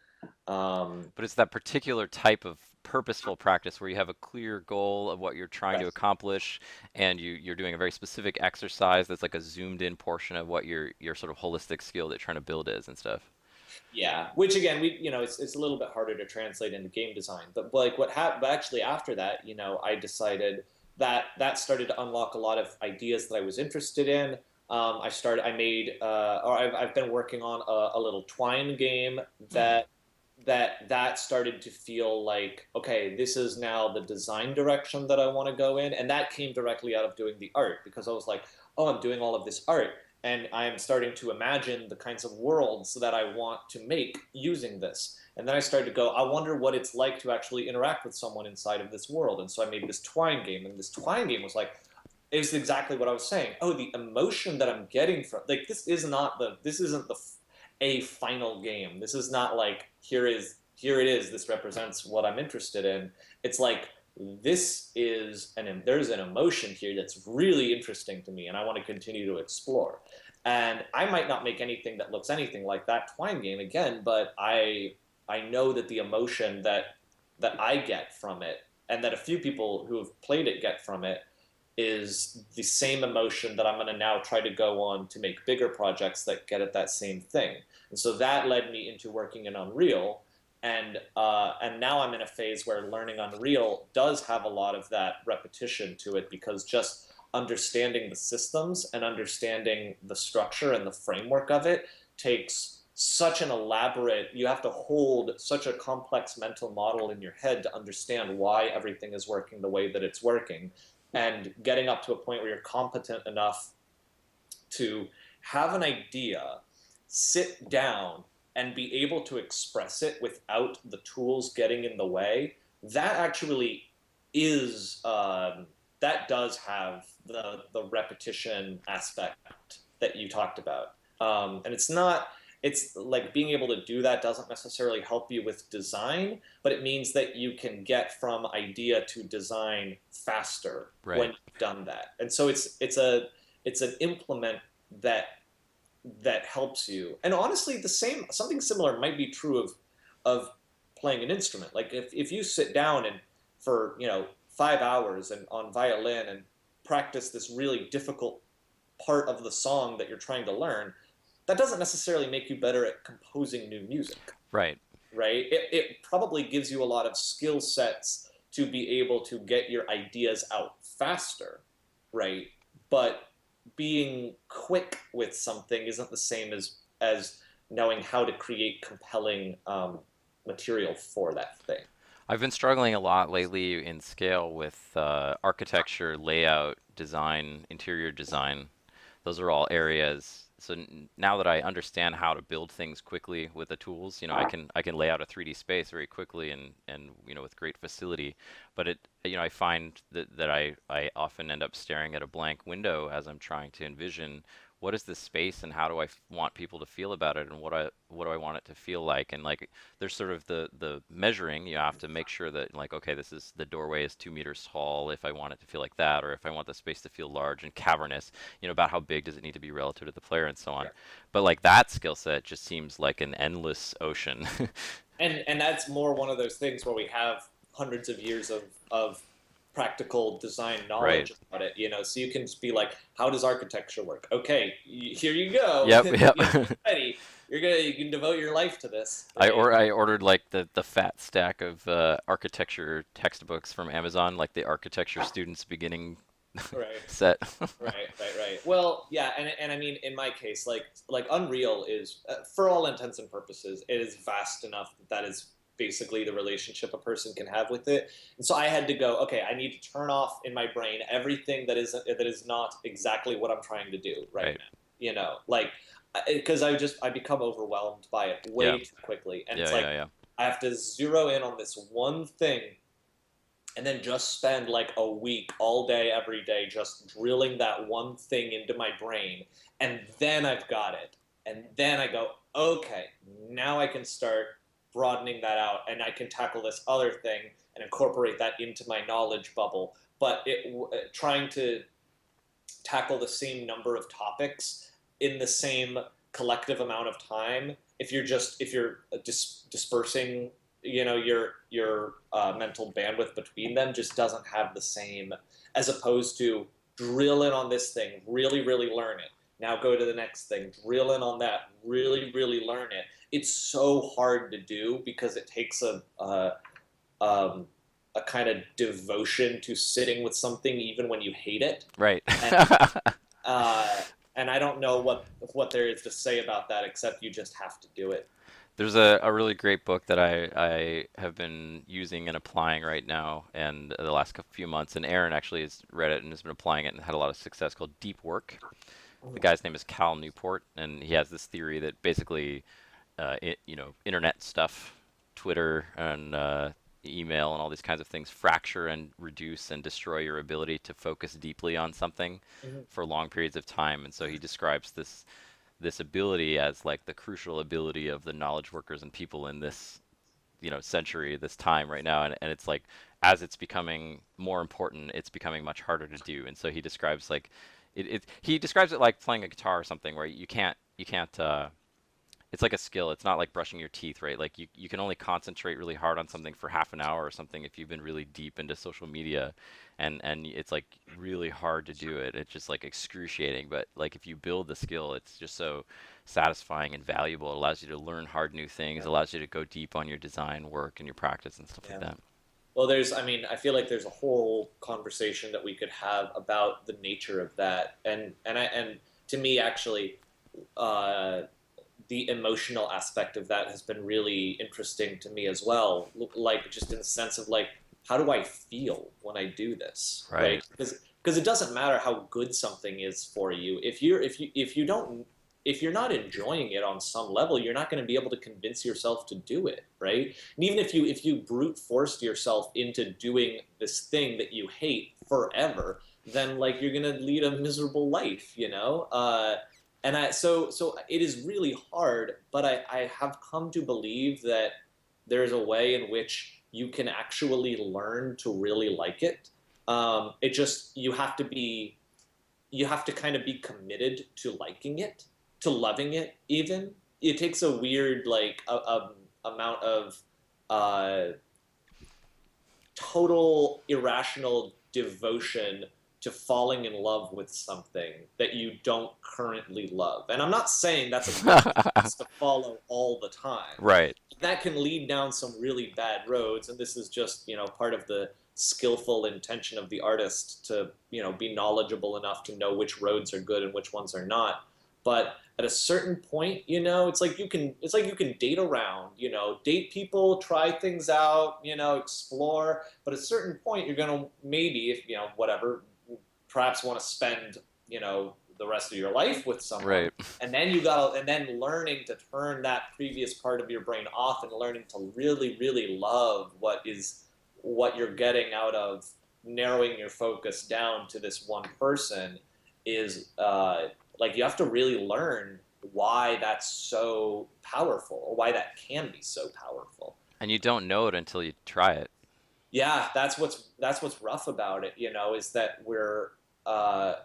Um, But it's that particular type of purposeful practice where you have a clear goal of what you're trying to right. accomplish, and you're doing a very specific exercise that's like a zoomed in portion of what your sort of holistic skill that you're trying to build is and stuff. Yeah, which again, it's a little bit harder to translate into game design. But like what happened actually after that, I decided that that started to unlock a lot of ideas that I was interested in. I made, or I've been working on a little Twine game Hmm. that started to feel like, okay, this is now the design direction that I want to go in, and that came directly out of doing the art, because I was like, oh, I'm doing all of this art, and I'm starting to imagine the kinds of worlds that I want to make using this. And then I started to go, I wonder what it's like to actually interact with someone inside of this world. And so I made this Twine game, and this Twine game was like, it was exactly what I was saying. Oh, the emotion that I'm getting from, like, this isn't a final game. This is not like, here it is. This represents what I'm interested in. It's like, there's an emotion here that's really interesting to me, and I want to continue to explore. And I might not make anything that looks anything like that Twine game again, but I know that the emotion that I get from it, and that a few people who have played it get from it, is the same emotion that I'm going to now try to go on to make bigger projects that get at that same thing. And so that led me into working in Unreal, and now I'm in a phase where learning Unreal does have a lot of that repetition to it, because just understanding the systems and understanding the structure and the framework of it takes such an elaborate, you have to hold such a complex mental model in your head to understand why everything is working the way that it's working, and getting up to a point where you're competent enough to have an idea, sit down, and be able to express it without the tools getting in the way. That actually is that does have the repetition aspect that you talked about, and it's not. It's like being able to do that doesn't necessarily help you with design, but it means that you can get from idea to design faster when Right. you've done that. And so it's an implement that helps you. And honestly, the same something similar might be true of playing an instrument. Like if you sit down and for 5 hours and on violin and practice this really difficult part of the song that you're trying to learn, that doesn't necessarily make you better at composing new music, Right. right? It probably gives you a lot of skill sets to be able to get your ideas out faster, right? But being quick with something isn't the same as knowing how to create compelling material for that thing. I've been struggling a lot lately in scale with architecture, layout, design, interior design. Those are all areas. So now that I understand how to build things quickly with the tools, I can lay out a 3D space very quickly and with great facility. But I find that I often end up staring at a blank window as I'm trying to envision what is this space and how do I want people to feel about it, and what do I want it to feel like. And like there's sort of the measuring. You have to make sure that, like, okay, this is the doorway is 2 meters tall if I want it to feel like that, or if I want the space to feel large and cavernous, about how big does it need to be relative to the player and so on. Yeah. But like that skill set just seems like an endless ocean. And that's more one of those things where we have hundreds of years of practical design Right. knowledge about it, so you can just be like, how does architecture work? Okay, here you go. Yep, yep. Get ready. You can devote your life to this, I right? or I ordered like the fat stack of architecture textbooks from Amazon, like the architecture students beginning Right. set. Right. Well, yeah, and I mean, in my case, like Unreal is, for all intents and purposes, it is vast enough that that is basically the relationship a person can have with it. And so I had to go, okay, I need to turn off in my brain everything that is not exactly what I'm trying to do right Right. now. Like because I become overwhelmed by it Yeah. way too quickly, and Yeah. it's Yeah. like Yeah. I have to zero in on this one thing and then just spend like a week all day every day just drilling that one thing into my brain, and then I've got it, and then I go, okay, now I can start broadening that out, and I can tackle this other thing and incorporate that into my knowledge bubble. But trying to tackle the same number of topics in the same collective amount of time, if you're dispersing your mental bandwidth between them, just doesn't have the same, as opposed to drill in on this thing, really learn it, now go to the next thing, drill in on that, really learn it. It's so hard to do because it takes a kind of devotion to sitting with something even when you hate it. Right. and uh, and I don't know what there is to say about that, except you just have to do it. There's a really great book that I have been using and applying right now, and the last few months, and Aaron actually has read it and has been applying it and had a lot of success, called Deep Work. The Mhm. guy's name is Cal Newport, and he has this theory that basically, internet stuff, Twitter and email and all these kinds of things fracture and reduce and destroy your ability to focus deeply on something Mhm. for long periods of time. And so he describes this ability as like the crucial ability of the knowledge workers and people in this century, this time right now. And it's like as it's becoming more important, it's becoming much harder to do. And so he describes like he describes it like playing a guitar or something where you can't it's like a skill. It's not like brushing your teeth, right? Like you can only concentrate really hard on something for half an hour or something if you've been really deep into social media, and it's like really hard to do it. It's just like excruciating. But like if you build the skill, it's just so satisfying and valuable. It allows you to learn hard new things. Yeah. It allows you to go deep on your design work and your practice and stuff like Yeah. that. Well, I mean, I feel like there's a whole conversation that we could have about the nature of that, and to me, actually, uh, the emotional aspect of that has been really interesting to me as well. Like, just in the sense of like, how do I feel when I do this, right? Right. Because it doesn't matter how good something is for you if you don't if you're not enjoying it on some level, you're not going to be able to convince yourself to do it, right? And even if you brute forced yourself into doing this thing that you hate forever, then like you're going to lead a miserable life, you know. And so it is really hard, but I have come to believe that there's a way in which you can actually learn to really like it. It just you have to kind of be committed to liking it, to loving it. Even it takes a weird like amount of uh, total irrational devotion to falling in love with something that you don't currently love. And I'm not saying that's a good practice to follow all the time. Right. That can lead down some really bad roads, and this is just, part of the skillful intention of the artist to, be knowledgeable enough to know which roads are good and which ones are not. But at a certain point, it's like you can date around, date people, try things out, explore. But at a certain point, you're gonna maybe, if whatever, perhaps want to spend, the rest of your life with someone. Right. And then learning to turn that previous part of your brain off and learning to really, really love what you're getting out of narrowing your focus down to this one person is like you have to really learn why that's so powerful, or why that can be so powerful. And you don't know it until you try it. Yeah, that's what's rough about it, is that uh,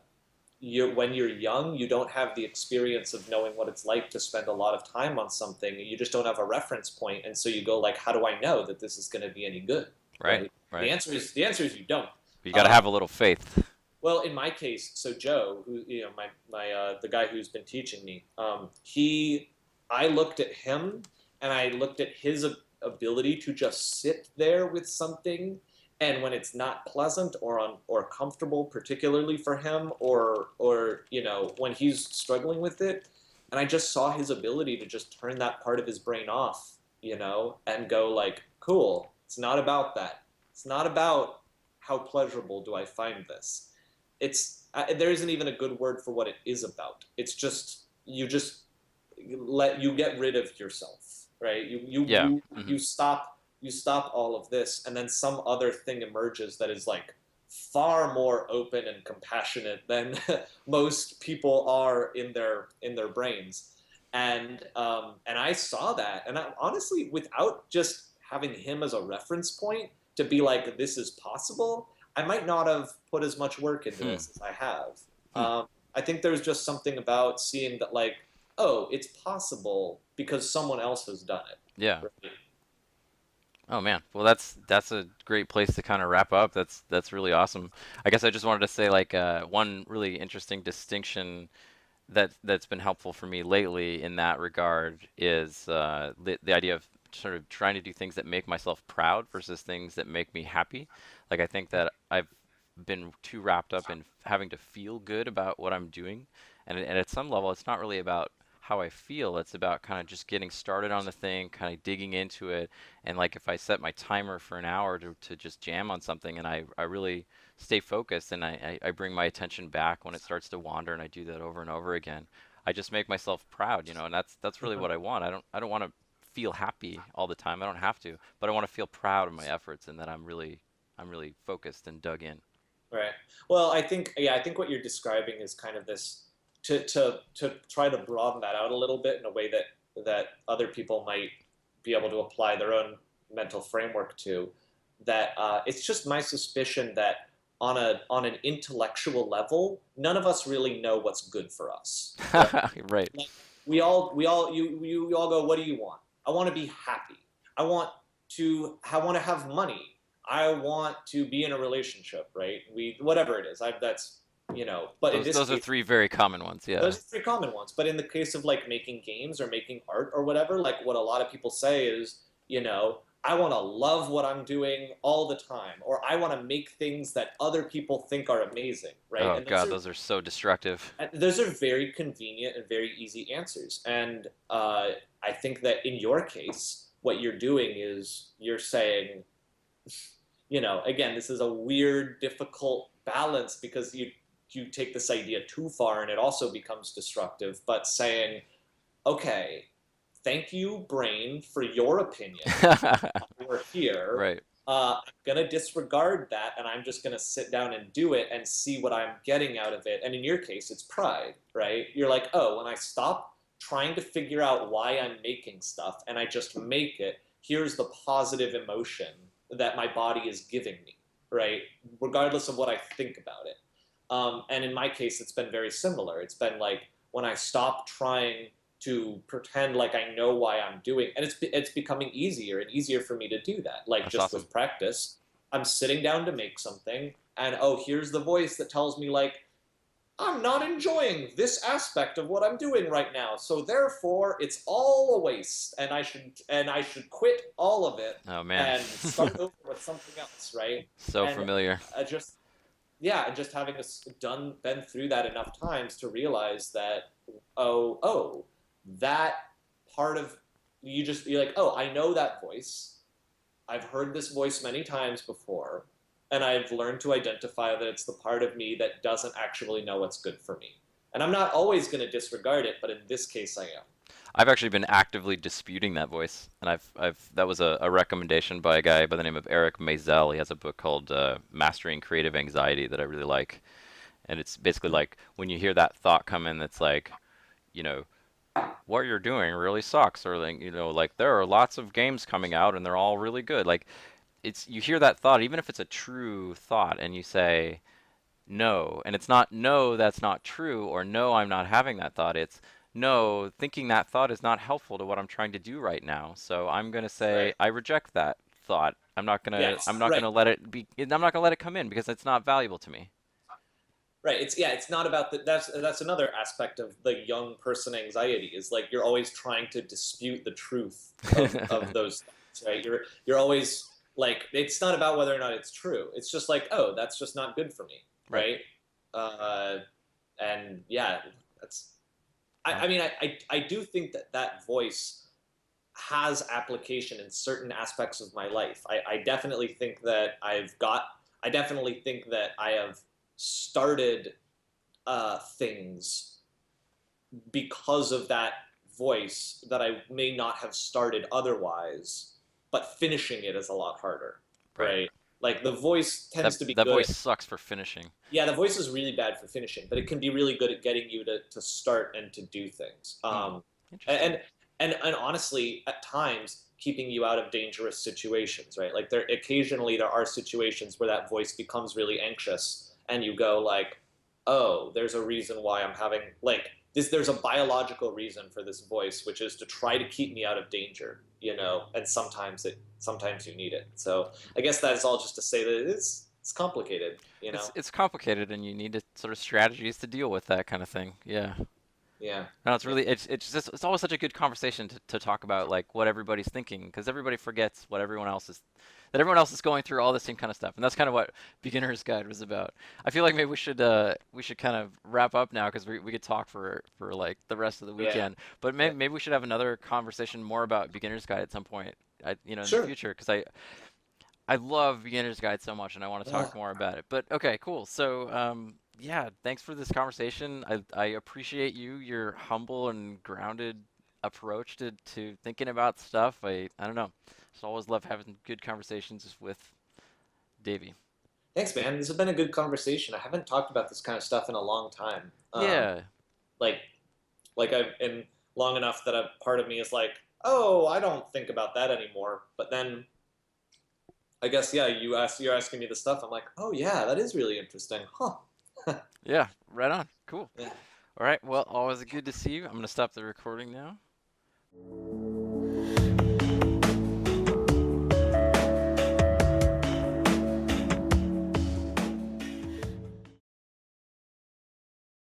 when you're young, you don't have the experience of knowing what it's like to spend a lot of time on something. You just don't have a reference point, and so you go like, how do I know that this is going to be any good, Right. right? The Right. answer is the answer is you don't. But you got to Uh, have a little faith. well, in my case, so Joe, who my the guy who's been teaching me, I looked at him and I looked at his ability to just sit there with something, and when it's not pleasant or comfortable, particularly for him, or when he's struggling with it, and I just saw his ability to just turn that part of his brain off, and go like, cool, it's not about that. It's not about how pleasurable do I find this. There isn't even a good word for what it is about. It's just let you get rid of yourself, right? You you Yeah. you Hmm. you stop all of this, and then some other thing emerges that is like far more open and compassionate than most people are in their brains. And I saw that, and honestly, without just having him as a reference point to be like, this is possible, I might not have put as much work into Hmm. this as I have. Hmm. I think there's just something about seeing that, like, oh, it's possible because someone else has done it. Yeah. Right? Oh man. Well, that's a great place to kind of wrap up. That's really awesome. I guess I just wanted to say like one really interesting distinction that's been helpful for me lately in that regard is the idea of sort of trying to do things that make myself proud versus things that make me happy. Like I think that I've been too wrapped up in having to feel good about what I'm doing, and at some level, it's not really about how I feel. It's about kind of just getting started on the thing, kind of digging into it. And like if I set my timer for an hour to just jam on something and I really stay focused and I bring my attention back when it starts to wander and I do that over and over again, I just make myself proud, and that's really what I want. I don't want to feel happy all the time. I don't have to, but I want to feel proud of my efforts and that I'm really focused and dug in. Right. Well, I think what you're describing is kind of this to try to broaden that out a little bit in a way that other people might be able to apply their own mental framework to. That it's just my suspicion that on an intellectual level, none of us really know what's good for us. Right? Right. Like you all go, what do you want? I want to be happy. I want to have money. I want to be in a relationship, right? Whatever it is. That's but in this Those are case, three very common ones. Yeah. those are three common ones. But in the case of like making games or making art or whatever, like what a lot of people say is, I want to love what I'm doing all the time, or I want to make things that other people think are amazing, right? Oh God, those are so destructive. Those are very convenient and very easy answers. And I think that in your case, what you're doing is you're saying, again, this is a weird, difficult balance because you take this idea too far and it also becomes destructive. But saying, okay, thank you, brain, for your opinion. We're here. Right. I'm gonna disregard that, and I'm just gonna sit down and do it and see what I'm getting out of it. And in your case, it's pride, right? You're like, oh, when I stop trying to figure out why I'm making stuff and I just make it, here's the positive emotion that my body is giving me, right? Regardless of what I think about it. And in my case, it's been very similar. It's been like when I stop trying to pretend like I know why I'm doing, and it's becoming easier and easier for me to do that. Like That's just awesome. with practice, I'm sitting down to make something, and oh, here's the voice that tells me like I'm not enjoying this aspect of what I'm doing right now, so therefore it's all a waste, and I should quit all of it Oh man. and start over with something else, right? So And familiar. just yeah, and just having us been through that enough times to realize that oh that part of you're like, oh, I know that voice. I've heard this voice many times before, and I've learned to identify that it's the part of me that doesn't actually know what's good for me. And I'm not always going to disregard it, but in this case I am. I've actually been actively disputing that voice, and that was a recommendation by a guy by the name of Eric Maisel. He has a book called Mastering Creative Anxiety that I really like, and it's basically like when you hear that thought come in, that's like, you know, what you're doing really sucks, or like, like there are lots of games coming out and they're all really good. Like it's you hear that thought, even if it's a true thought, and you say no, and it's not no, that's not true, or no, I'm not having that thought. It's no, thinking that thought is not helpful to what I'm trying to do right now. So I'm gonna say Right. I reject that thought. I'm not gonna Yes. I'm not Right. gonna let it be. I'm not gonna let it come in because it's not valuable to me. Right. It's not about that's another aspect of the young person anxiety is like you're always trying to dispute the truth of those things, right? You're always like it's not about whether or not it's true. It's just like, oh, that's just not good for me, Right. right? Uh, and yeah, that's Oh, I mean I do think that that voice has application in certain aspects of my life. I definitely think that I definitely think that I have started things because of that voice that I may not have started otherwise, but finishing it is a lot harder, right. right? Like the voice tends That to be that good voice at, sucks for finishing. yeah, the voice is really bad for finishing, but it can be really good at getting you to start and to do things. Hmm. Interesting. And and honestly, at times keeping you out of dangerous situations, right? Like there are situations where that voice becomes really anxious, and you go like, oh, there's a reason why I'm having like this. There's a biological reason for this voice, which is to try to keep me out of danger, and sometimes you need it. So I guess that's all just to say that it's complicated. It's complicated, and you need to sort of strategies to deal with that kind of thing. Yeah. Yeah. No, it's Yeah. really it's always such a good conversation to talk about like what everybody's thinking because everybody forgets what everyone else is that everyone else is going through all the same kind of stuff, and that's kind of what Beginner's Guide was about. I feel like maybe we should kind of wrap up now because we could talk for like the rest of the Yeah. weekend. But Yeah. maybe we should have another conversation more about Beginner's Guide at some point. In the Sure. future, because I love Beginner's Guide so much, and I want to talk Ugh. more about it. But okay, cool. So, yeah, thanks for this conversation. I appreciate your humble and grounded approach to thinking about stuff. I don't know. Just always love having good conversations with Davey. Thanks, man. This has been a good conversation. I haven't talked about this kind of stuff in a long time. Yeah, Like, I've been long enough that a part of me is like, oh, I don't think about that anymore. But then I guess yeah, you're asking me the stuff. I'm like, oh yeah, that is really interesting, huh? yeah, right on. Cool. Yeah. All right. Well, always good to see you. I'm gonna stop the recording now.